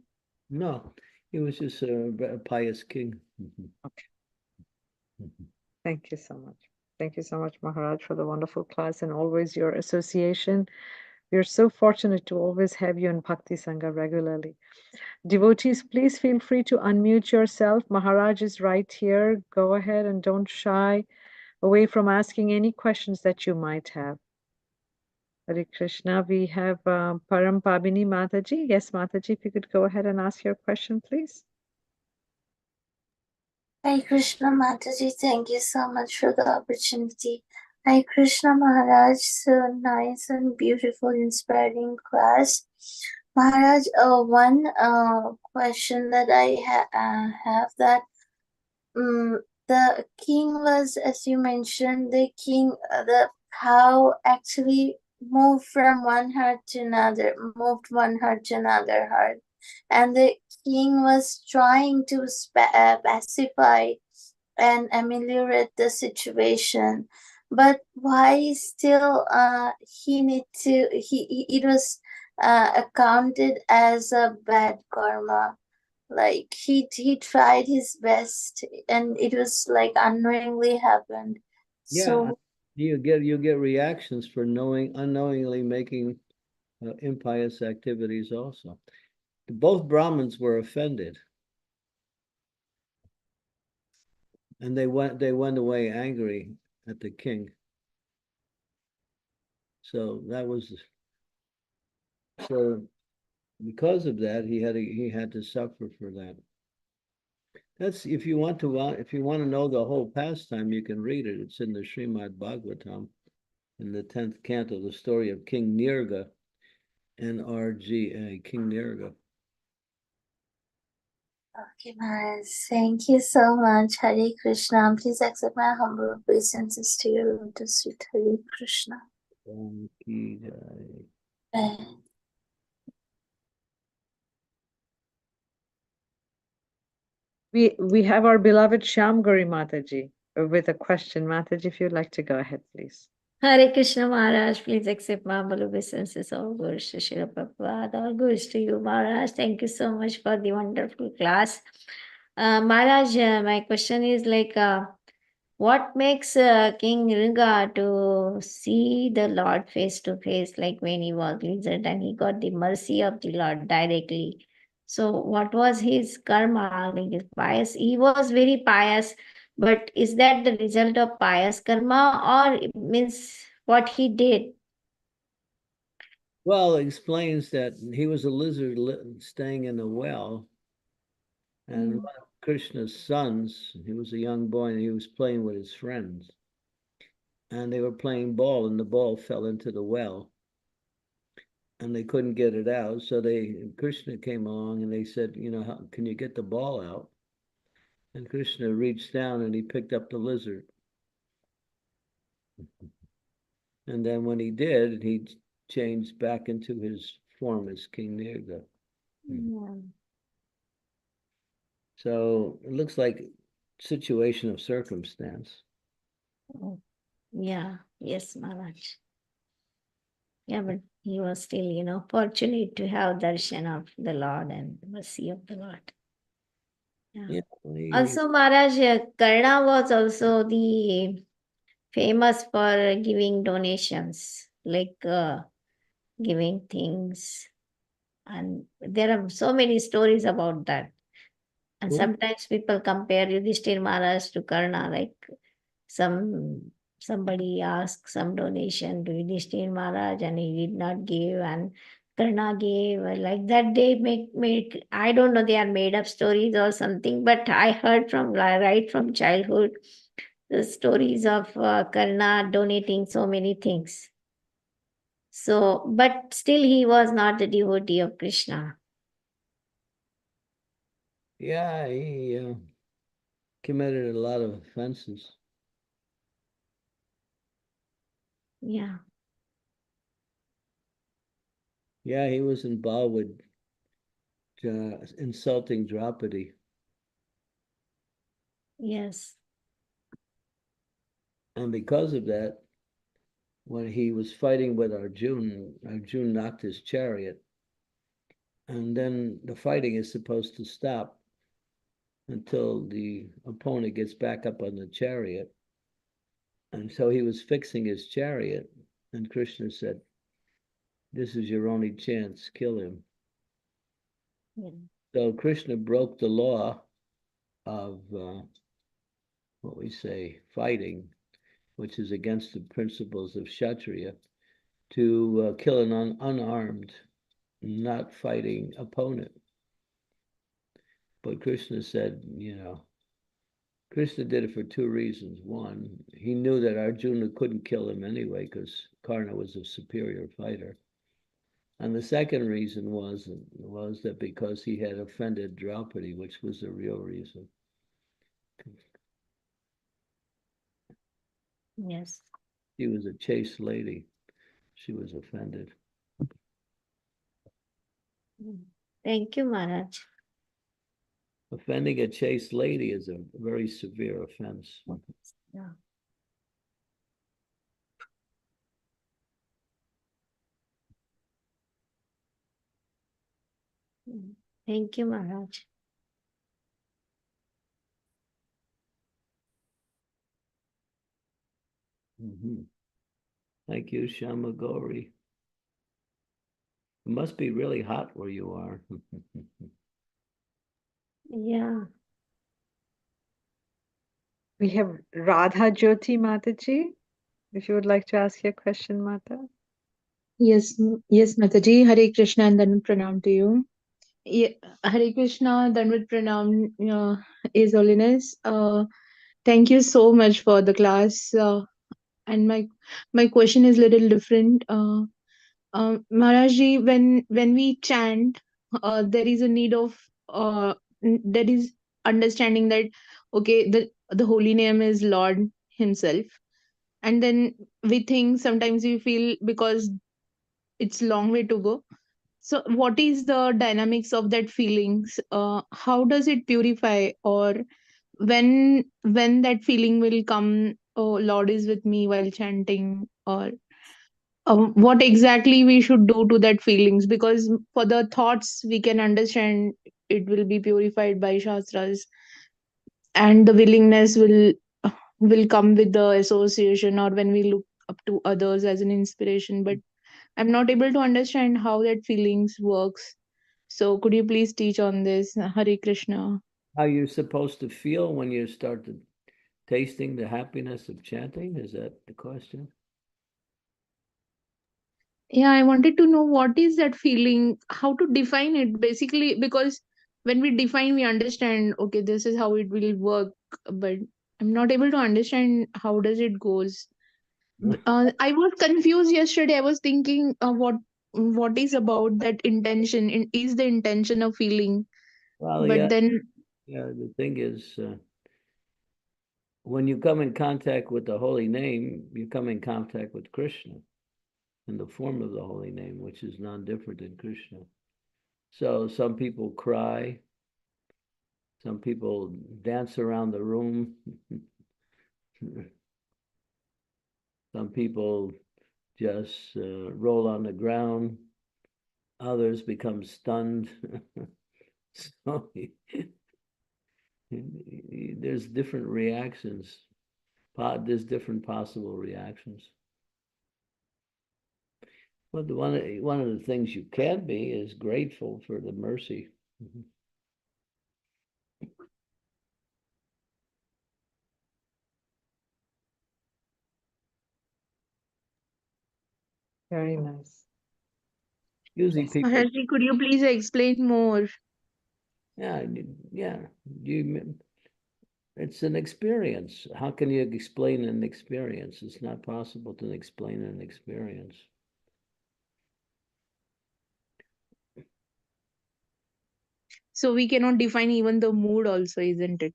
No, he was just a pious king. Okay. Thank you so much. Thank you so much, Maharaj, for the wonderful class and always your association. We are so fortunate to always have you in Bhakti Sanga regularly. Devotees, please feel free to unmute yourself. Maharaj is right here. Go ahead and don't shy away from asking any questions that you might have. Hare Krishna. We have Param Pabini Mataji. Yes, Mataji, if you could go ahead and ask your question, please. Hare Krishna Mataji, thank you so much for the opportunity. Hare Krishna Maharaj, so nice and beautiful, inspiring class. Maharaj, one question that I have that the king was, as you mentioned, the cow actually moved from one herd to another, moved one herd to another herd. and the king was trying to pacify and ameliorate the situation. But why still it was accounted as a bad karma? Like he tried his best and it was like unknowingly happened. Yeah, So you get reactions for unknowingly making impious activities also. Both Brahmins were offended, and they went away angry at the king. So because of that, he had to suffer for that. That's if you want to know the whole pastime, you can read it. It's in the Srimad Bhagavatam, in the 10th canto, the story of King Nirga, Nrga, King Nirga. okay, Maharaj, thank you so much. Hare Krishna. Please accept my humble obeisances to your lotus feet. Hare Krishna. We have our beloved Shyamgari Mataji with a question. Mataji, if you'd like to go ahead, please. Hare Krishna Maharaj, please accept my humble obeisances. All goes to Srila Prabhupada, all goes to you, Maharaj. Thank you so much for the wonderful class. Maharaj, my question is like, what makes King Ringa to see the Lord face to face, like when he was lizard and he got the mercy of the Lord directly? So what was his karma, like his pious? He was very pious, but is that the result of pious karma or it means what he did? Well, it explains that he was a lizard staying in a well, and one of Krishna's sons, he was a young boy, and he was playing with his friends. And they were playing ball, and the ball fell into the well. And they couldn't get it out. So Krishna came along and they said, how can you get the ball out? And Krishna reached down and he picked up the lizard. And then when he did, he changed back into his form as King Nirga. Yeah. So it looks like situation of circumstance. Oh, yeah, yes, Maharaj. Yeah, but he was still, fortunate to have darshan of the Lord and mercy of the Lord. Yeah. Also, Maharaj, Karna was also the famous for giving donations, like giving things. And there are so many stories about that. And sometimes people compare Yudhishthir Maharaj to Karna, like somebody asked some donation to Yudhishthir Maharaj and he did not give, and Karna gave, like that. They make I don't know, they are made up stories or something, but I heard right from childhood the stories of Karna donating so many things. So, but still he was not the devotee of Krishna. Yeah, he committed a lot of offenses. Yeah. Yeah, he was involved with insulting Draupadi. Yes. And because of that, when he was fighting with Arjun knocked his chariot. And then the fighting is supposed to stop until the opponent gets back up on the chariot. And so he was fixing his chariot, and Krishna said, "This is your only chance, kill him." Yeah. So Krishna broke the law of what we say, fighting, which is against the principles of Kshatriya, to kill an unarmed, not fighting opponent. But Krishna said, Krishna did it for two reasons. One, he knew that Arjuna couldn't kill him anyway because Karna was a superior fighter. And the second reason was that because he had offended Draupadi, which was the real reason. Yes. She was a chaste lady. She was offended. Thank you, Maharaj. Offending a chaste lady is a very severe offense. Yeah. Thank you, Maharaj. Thank you, Shamagori. It must be really hot where you are. Yeah. We have Radha Jyoti Mataji. If you would like to ask your question, Mata. Yes, yes, Mataji. Hare Krishna and Dandavat Pranam to you. Hare Krishna, Dandavat Pranam, His Holiness. Thank you so much for the class. And my question is little different. Maharajji, when we chant, there is a need of there is understanding that okay, the holy name is Lord Himself, and then we think sometimes we feel because it's long way to go. So what is the dynamics of that feelings? How does it purify, or when that feeling will come? Oh, Lord is with me while chanting, or what exactly we should do to that feelings? Because for the thoughts we can understand it will be purified by shastras, and the willingness will come with the association or when we look up to others as an inspiration. But I'm not able to understand how that feelings works. So could you please teach on this? Hare Krishna. How you're supposed to feel when you start tasting the happiness of chanting? Is that the question? Yeah, I wanted to know what is that feeling, how to define it basically, because when we define, we understand, okay, this is how it will work, but I'm not able to understand how does it goes. I was confused yesterday. I was thinking what is about that intention, and is the intention of feeling, Well, but then the thing is, when you come in contact with the holy name, you come in contact with Krishna in the form of the holy name, which is non-different than Krishna. So some people cry, some people dance around the room, some people just roll on the ground, others become stunned. So there's different reactions. There's different possible reactions. But one of the things you can be is grateful for the mercy. Very nice. Usually people. Maharajji, could you please explain more? Yeah. It's an experience. How can you explain an experience? It's not possible to explain an experience. So we cannot define even the mood also, isn't it?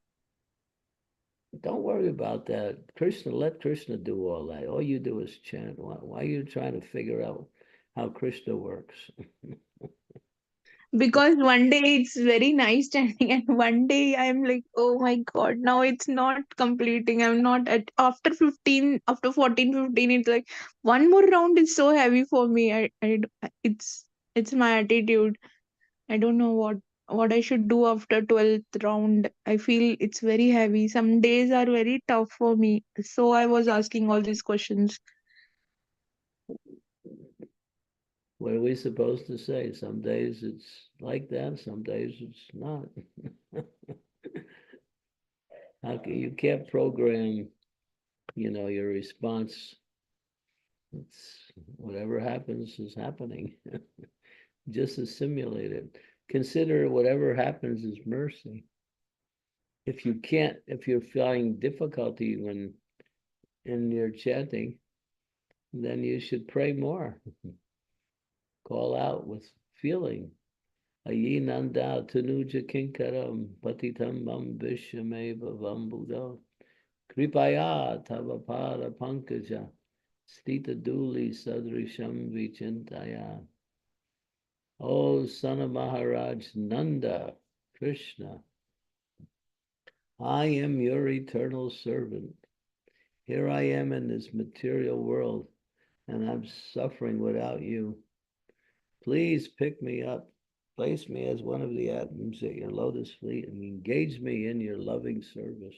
Don't worry about that. Let Krishna do all that. All you do is chant. Why are you trying to figure out how Krishna works? Because one day it's very nice chanting, and one day I'm like, oh my god, now it's not completing. I'm not at after 14, 15, it's like one more round is so heavy for me. It's my attitude. I don't know what I should do after 12th round. I feel it's very heavy. Some days are very tough for me. So I was asking all these questions. What are we supposed to say? Some days it's like that, some days it's not. You can't program, your response. It's whatever happens is happening. Just assimilate it. Consider whatever happens is mercy. If you're feeling difficulty when in your chanting, then you should pray more. Call out with feeling. Ayinanda tanuja kinkaram patitam mam vishameva vambudo kripaya tavapada pankaja stita duli sadrisham vichintaya. O son of Maharaj Nanda, Krishna, I am your eternal servant. Here I am in this material world, and I'm suffering without you. Please pick me up, place me as one of the atoms at your lotus feet, and engage me in your loving service.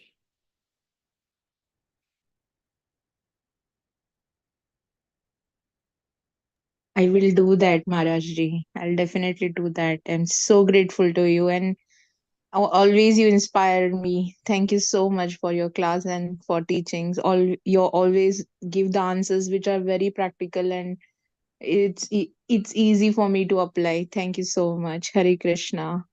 I will do that, Maharajji. I'll definitely do that. I'm so grateful to you, and always you inspired me. Thank you so much for your class and for teachings. You always give the answers which are very practical, and it's easy for me to apply. Thank you so much. Hare Krishna.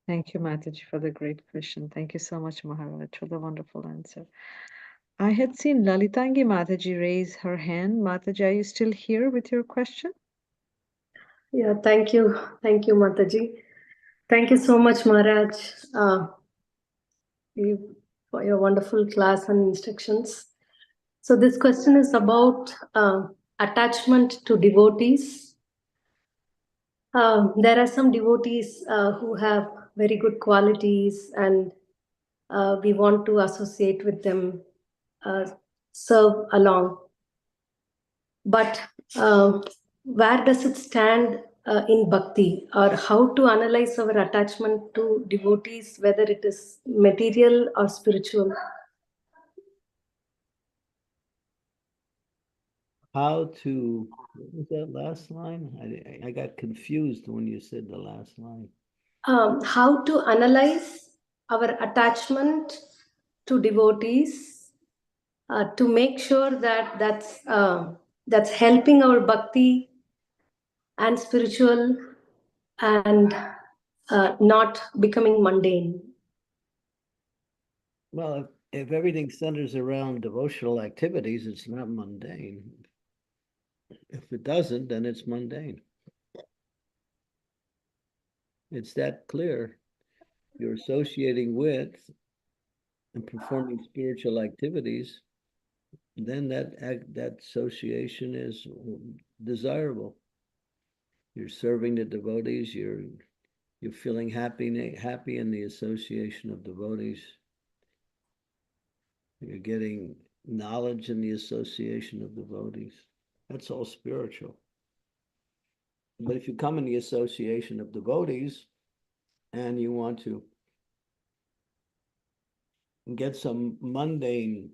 Thank you, Mataji, for the great question. Thank you so much, Maharaj, for the wonderful answer. I had seen Lalitangi Mataji raise her hand. Mataji, are you still here with your question? Yeah, thank you. Thank you, Mataji. Thank you so much, Maharaj, for your wonderful class and instructions. So this question is about attachment to devotees. There are some devotees who have very good qualities, and we want to associate with them, serve along. But where does it stand in bhakti, or how to analyze our attachment to devotees, whether it is material or spiritual? How to, what was that last line? I got confused when you said the last line. How to analyze our attachment to devotees to make sure that that's helping our bhakti and spiritual, and not becoming mundane. Well, if everything centers around devotional activities, it's not mundane. If it doesn't, then it's mundane. It's that clear. You're associating with and performing spiritual activities, then that association is desirable. You're serving the devotees. You're feeling happy in the association of devotees. You're getting knowledge in the association of devotees. That's all spiritual. But if you come in the association of devotees and you want to get some mundane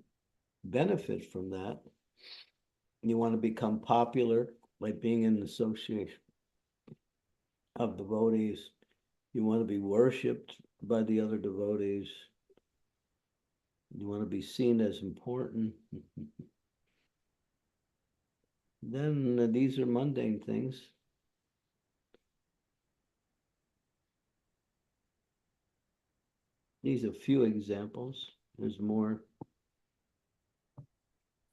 benefit from that, you want to become popular by being in the association of devotees, you want to be worshipped by the other devotees, you want to be seen as important, then these are mundane things. These are a few examples. There's more.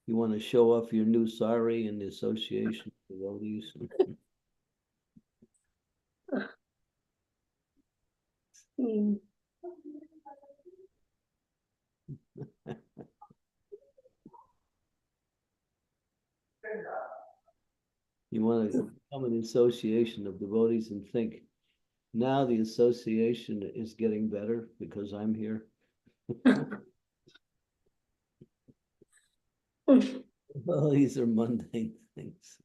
You want to show off your new sari in the association of devotees. You want to come in association of devotees and think, now the association is getting better because I'm here. Well, these are mundane things.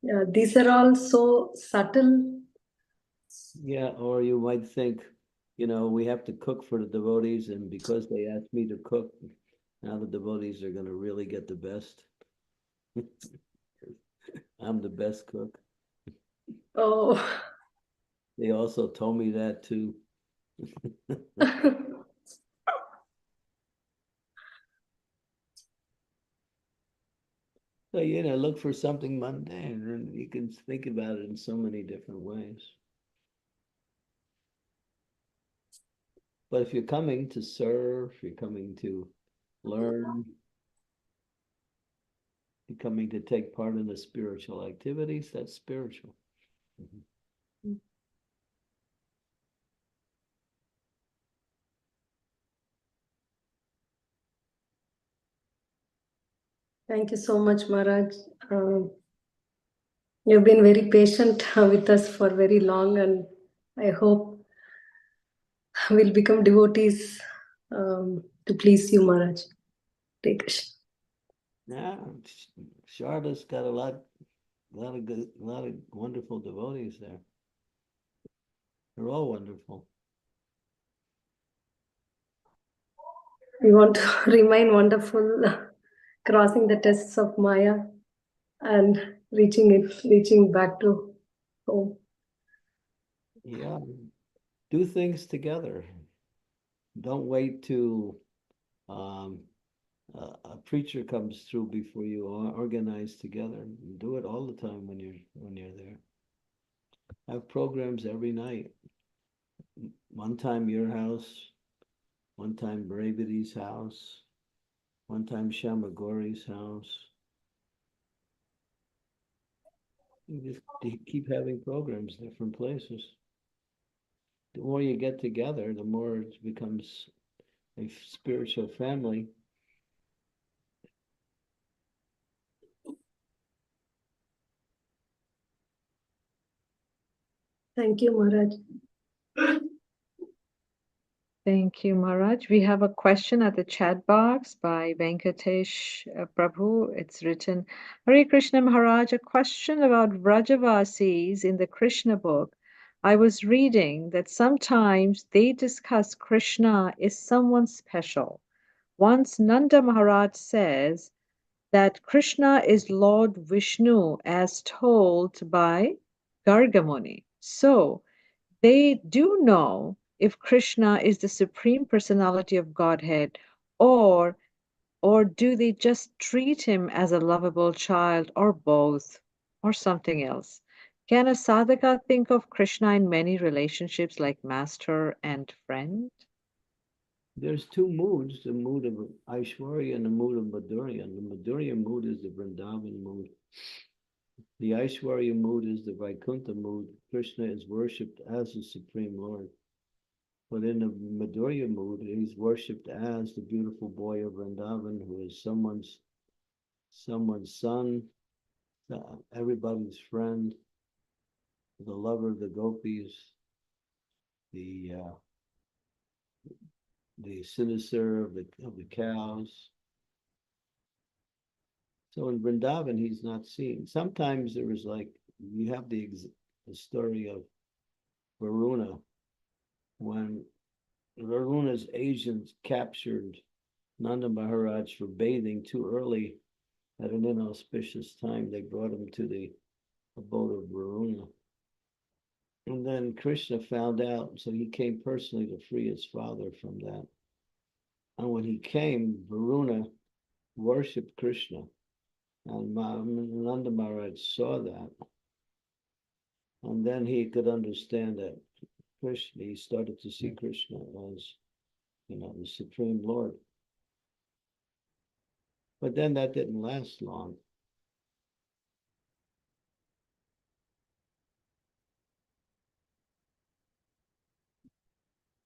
Yeah, these are all so subtle. Yeah, or you might think, we have to cook for the devotees, and because they asked me to cook, now the devotees are going to really get the best. I'm the best cook. Oh. They also told me that too. So, look for something mundane, and you can think about it in so many different ways. But if you're coming to serve, you're coming to learn, you're coming to take part in the spiritual activities, that's spiritual. Thank you so much, Maharaj. You've been very patient with us for very long, and I hope we'll become devotees to please you, Maharaj. Take Krishna. Yeah, Sharda's got a lot of wonderful devotees there. They're all wonderful. We want to remain wonderful, crossing the tests of Maya and reaching back to home. Yeah, do things together. Don't wait till a preacher comes through before you organize together. Do it all the time when you're there. Have programs every night. One time your house, one time Bravedy's house, one time Shamagori's house. You just keep having programs, different places. The more you get together, the more it becomes a spiritual family. Thank you, Maharaj. Thank you, Maharaj. We have a question at the chat box by Venkatesh Prabhu. It's written, Hare Krishna Maharaj, a question about Vrajavasis in the Krishna book. I was reading that sometimes they discuss Krishna is someone special. Once Nanda Maharaj says that Krishna is Lord Vishnu as told by Gargamuni. So they do know if Krishna is the Supreme Personality of Godhead, or do they just treat him as a lovable child, or both, or something else? Can a sadhaka think of Krishna in many relationships like master and friend? There's two moods, the mood of Aishwarya and the mood of Madhurya. And the Madhurya mood is the Vrindavan mood. The Aishwarya mood is the Vaikuntha mood. Krishna is worshipped as the Supreme Lord. But in the Madhurya mood, he's worshipped as the beautiful boy of Vrindavan, who is someone's son, everybody's friend, the lover of the gopis, the sinister of the cows. So in Vrindavan, he's not seen. Sometimes there was you have the story of Varuna, when Varuna's agents captured Nanda Maharaj for bathing too early at an inauspicious time. They brought him to the abode of Varuna. And then Krishna found out, so he came personally to free his father from that. And when he came, Varuna worshipped Krishna. And Nanda Maharaj saw that. And then he could understand that Krishna, he started to see Krishna as, the Supreme Lord. But then that didn't last long.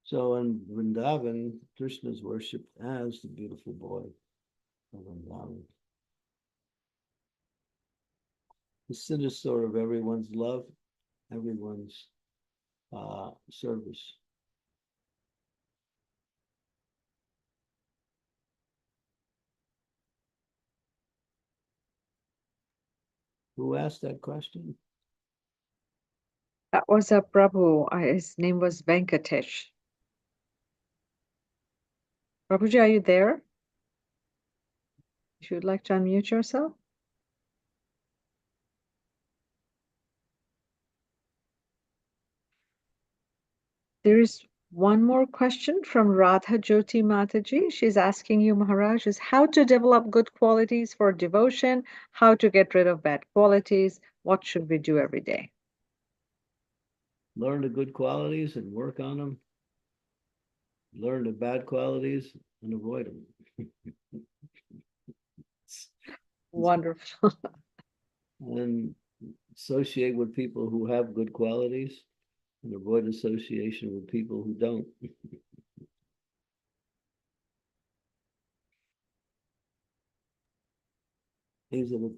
So in Vrindavan, Krishna is worshipped as the beautiful boy of Vrindavan. The sinister of everyone's love, everyone's service. Who asked that question? That was a Prabhu. His name was Venkatesh. Prabhuji, are you there? If you'd like to unmute yourself. There is one more question from Radha Jyoti Mataji. She's asking you, Maharaj, is how to develop good qualities for devotion, how to get rid of bad qualities, what should we do every day? Learn the good qualities and work on them. Learn the bad qualities and avoid them. Wonderful. And associate with people who have good qualities and avoid association with people who don't. These are the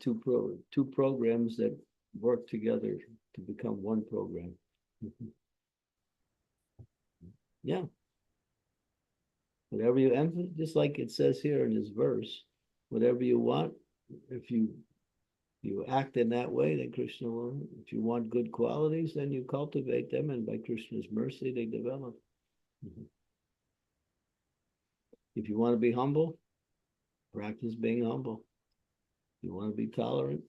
two programs that work together to become one program. Yeah. Whatever you emphasize, just like it says here in this verse, whatever you want, if you act in that way, then Krishna will. If you want good qualities, then you cultivate them, and by Krishna's mercy, they develop. If you want to be humble, practice being humble. If you want to be tolerant,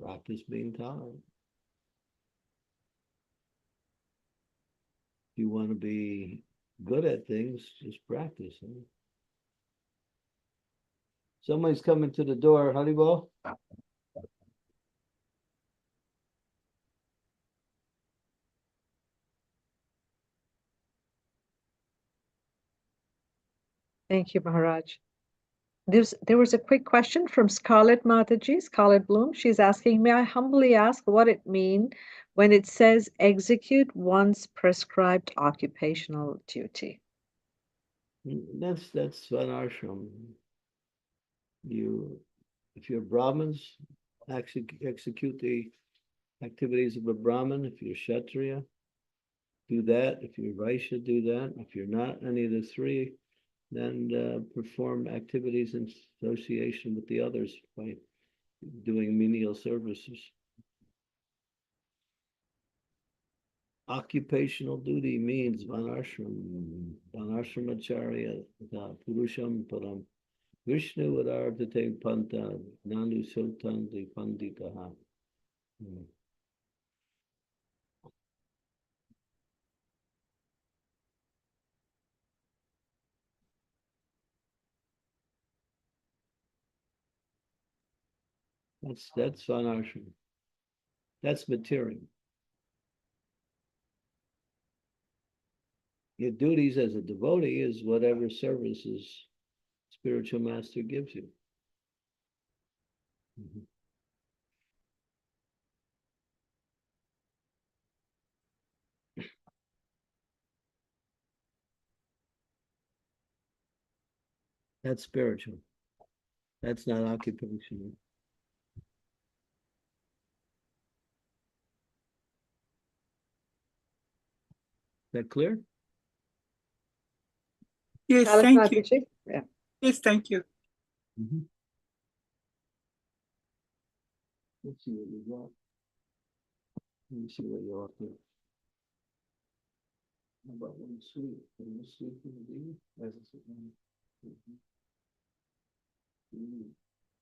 practice being tolerant. If you want to be good at things, just practice. Somebody's coming to the door. Haribol. Thank you, Maharaj. There was a quick question from Scarlett Mataji, Scarlett Bloom. She's asking, may I humbly ask what it means when it says execute one's prescribed occupational duty? That's Svanashram. If you're Brahmins, execute the activities of a Brahmin. If you're Kshatriya, do that. If you're Vaishya, do that. If you're not any of the three, then perform activities in association with the others by doing menial services. Occupational duty means Vanashramacharya, Purusham Param, Vishnu Vadartate Panta, Nanu Sultandi Panditaha. That's Vanashram. That's material. Your duties as a devotee is whatever services spiritual master gives you. That's spiritual. That's not occupational. Is that clear? Yes, thank you. Yeah. Yes, thank you. Let's see what you got. Let me see what you're up to. How about one sweet? Can you sweet in the baby? As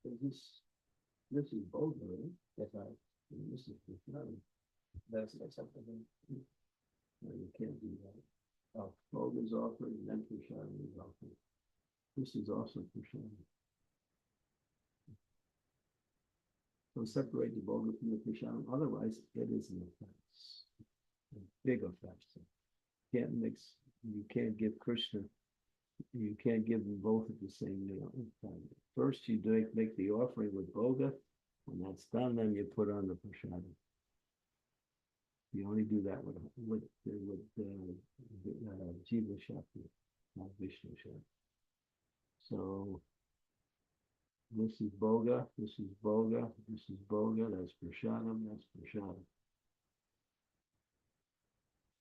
it's this is both, right? Yes, this is that's something. No, you can't do that. Both is offered, and then Prashadam is offered. This is also Prashadam. So separate the Boga from the Prashadam. Otherwise, it is an offense. A big offense. Can't mix. You can't give Krishna. You can't give them both at the same meal. First, you make the offering with Boga. When that's done, then you put on the Prashadam. You only do that with Jiva Shakti, not Vishnu Shakti. So this is Boga, this is Boga, this is Boga, that's Prashadam, that's Prashadam.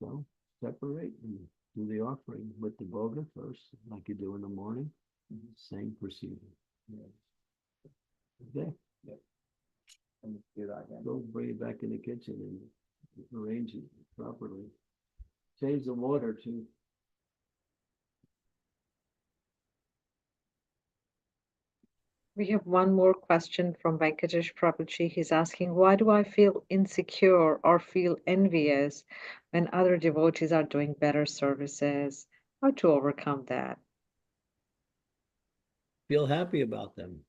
So separate and do the offering with the Boga first, like you do in the morning. Same procedure. Okay. Go bring it back in the kitchen and arrange it properly. Change the water too. We have one more question from Venkatesh Prabhuji. He's asking, why do I feel insecure or feel envious when other devotees are doing better services? How to overcome that? Feel happy about them.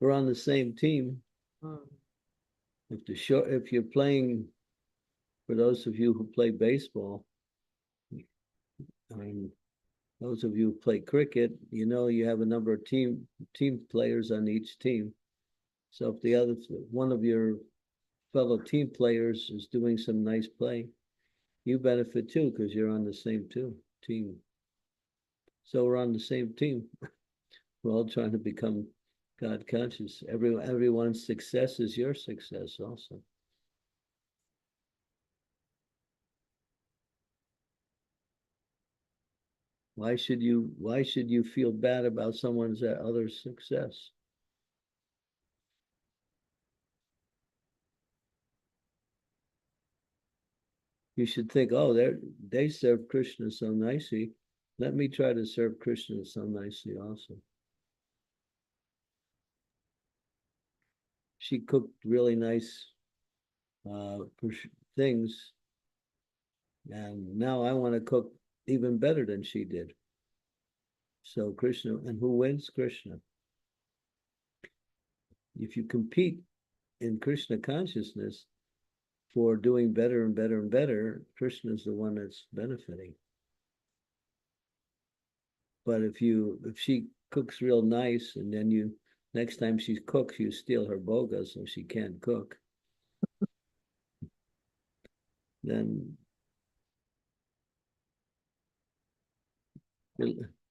We're on the same team. If you're playing, for those of you who play baseball, those of you who play cricket, you know you have a number of team players on each team. So if one of your fellow team players is doing some nice play, you benefit too because you're on the same team. So we're on the same team. We're all trying to become God conscious. Everyone's success is your success also. Why should you feel bad about someone's other success? You should think, oh, they serve Krishna so nicely. Let me try to serve Krishna so nicely also. She cooked really nice things, and now I want to cook even better than she did. So Krishna, and who wins? Krishna. If you compete in Krishna consciousness for doing better and better and better, Krishna is the one that's benefiting. But if she cooks real nice, and then next time she cooks, you steal her boga so she can't cook, then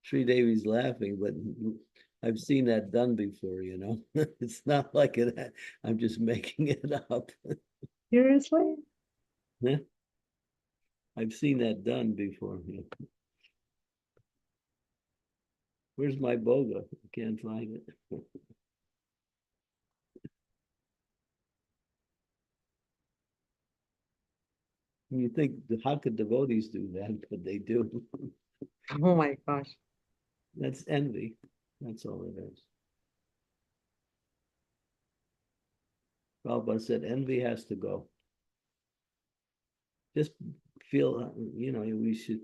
Sri Devi's laughing, but I've seen that done before, you know. It's not like it. I'm just making it up. Seriously? Yeah. I've seen that done before. Where's my boga? I can't find it. You think, how could devotees do that? But they do. Oh my gosh. That's envy. That's all it is. Prabhupada said envy has to go. Just feel, we should,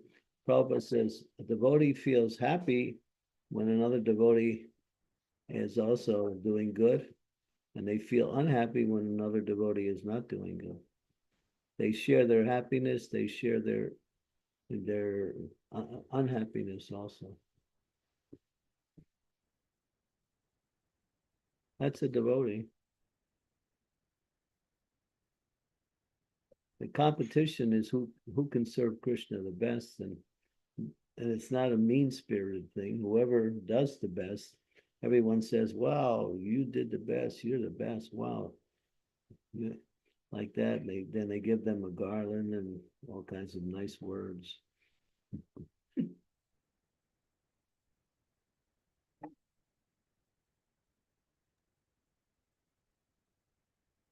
Prabhupada says, a devotee feels happy when another devotee is also doing good, and they feel unhappy when another devotee is not doing good. They share their happiness, they share their unhappiness also. That's a devotee. The competition is who can serve Krishna the best, and it's not a mean-spirited thing. Whoever does the best, everyone says, wow, you did the best, you're the best, wow. Yeah, like that, then they give them a garland and all kinds of nice words.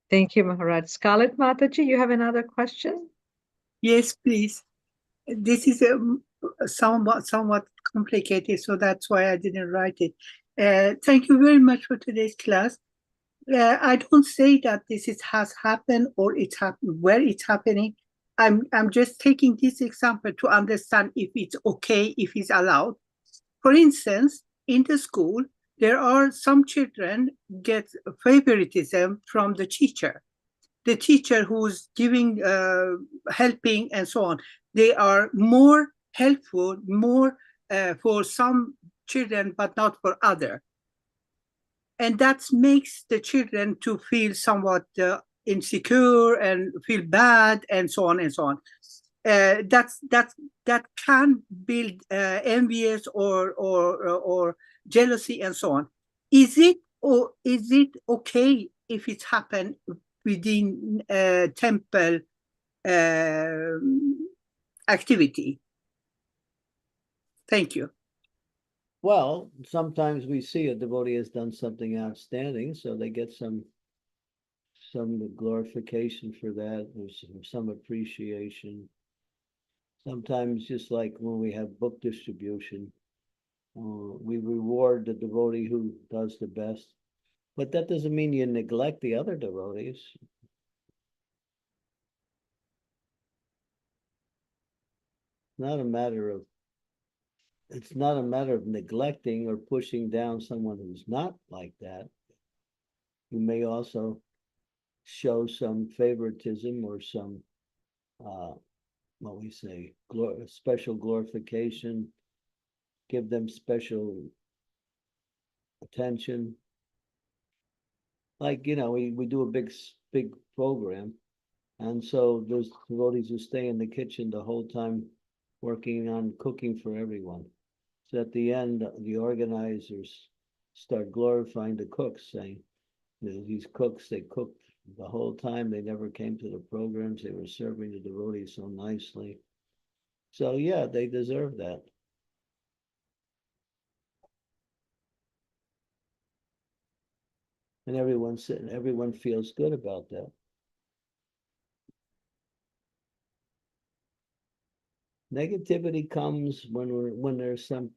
Thank you, Maharaj. Scarlet Mataji, you have another question? Yes, please. This is somewhat complicated, so that's why I didn't write it. Thank you very much for today's class. I don't say that has happened or it's happened where it's happening. I'm just taking this example to understand if it's okay, if it's allowed. For instance, in the school, there are some children get favoritism from the teacher who's giving, helping, and so on. They are more helpful, more for some children, but not for other. And that makes the children to feel somewhat insecure and feel bad, and so on and so on. That can build envious or jealousy and so on. Is it okay if it happened within temple activity? Thank you. Well, sometimes we see a devotee has done something outstanding, so they get some glorification for that, or some appreciation. Sometimes, just like when we have book distribution, we reward the devotee who does the best. But that doesn't mean you neglect the other devotees. It's not a matter of neglecting or pushing down someone who's not like that. You may also show some favoritism or some, special glorification, give them special attention. Like, we do a big program, and so there's devotees who stay in the kitchen the whole time working on cooking for everyone. So at the end, the organizers start glorifying the cooks, saying, these cooks, they cooked the whole time. They never came to the programs. They were serving the devotees so nicely. So yeah, they deserve that. And everyone feels good about that. Negativity comes when there's some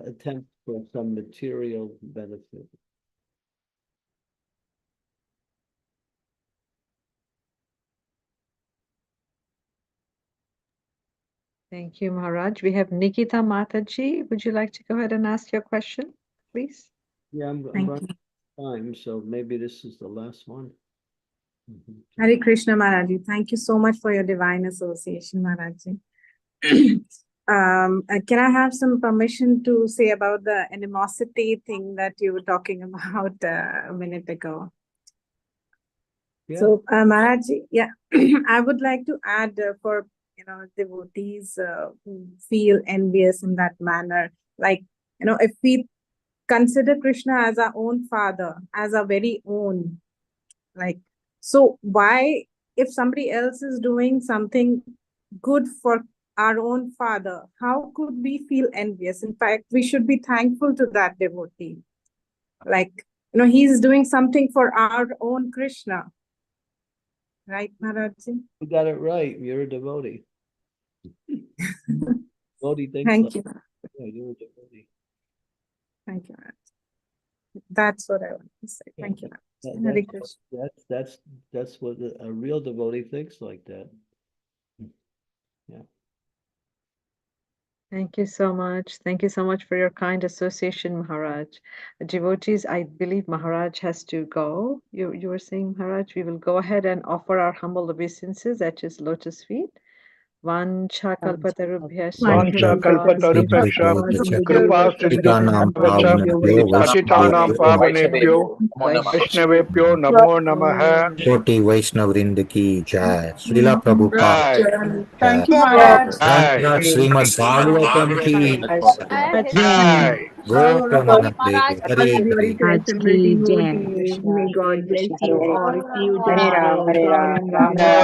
attempt for some material benefit. Thank you, Maharaj. We have Nikita Mataji. Would you like to go ahead and ask your question, please? Yeah, I'm running out of time, so maybe this is the last one. Hare Krishna, Maharaj. Thank you so much for your divine association, Maharaj. Can I have some permission to say about the animosity thing that you were talking about a minute ago? Yeah. So, Maharaj, yeah, I would like to add for devotees who feel envious in that manner, like if we consider Krishna as our own father, as our very own, like, so why, if somebody else is doing something good for our own father, how could we feel envious? In fact, we should be thankful to that devotee. Like, he's doing something for our own Krishna. Right, Maharaj? You got it right. You're a devotee. Devotee thinks Thank you. Yeah, you're a devotee. Thank you, Maharaj. That's what I want to say. Thank you, Maharaj. Hare Krishna. That's what a real devotee thinks like that. Yeah. Thank you so much. Thank you so much for your kind association, Maharaj. Devotees, I believe Maharaj has to go. You were saying, Maharaj, we will go ahead and offer our humble obeisances at his lotus feet. Vancha kalpatarubhyascha कृपा पतितानां पावनेभ्यो वैष्णवेभ्यो नमो नमः। कोटि वैष्णव वृंद की जय। Srila Prabhupada Thank you, Maharaj. Shrimad Bhagavatam की जय। गो प्रेमानंदे हरे Glory to Maharaj assembled ki jai. devotees. May God bless Krishna. you all. See you Hare Ram, tomorrow. Hare Ram, Ram Ram.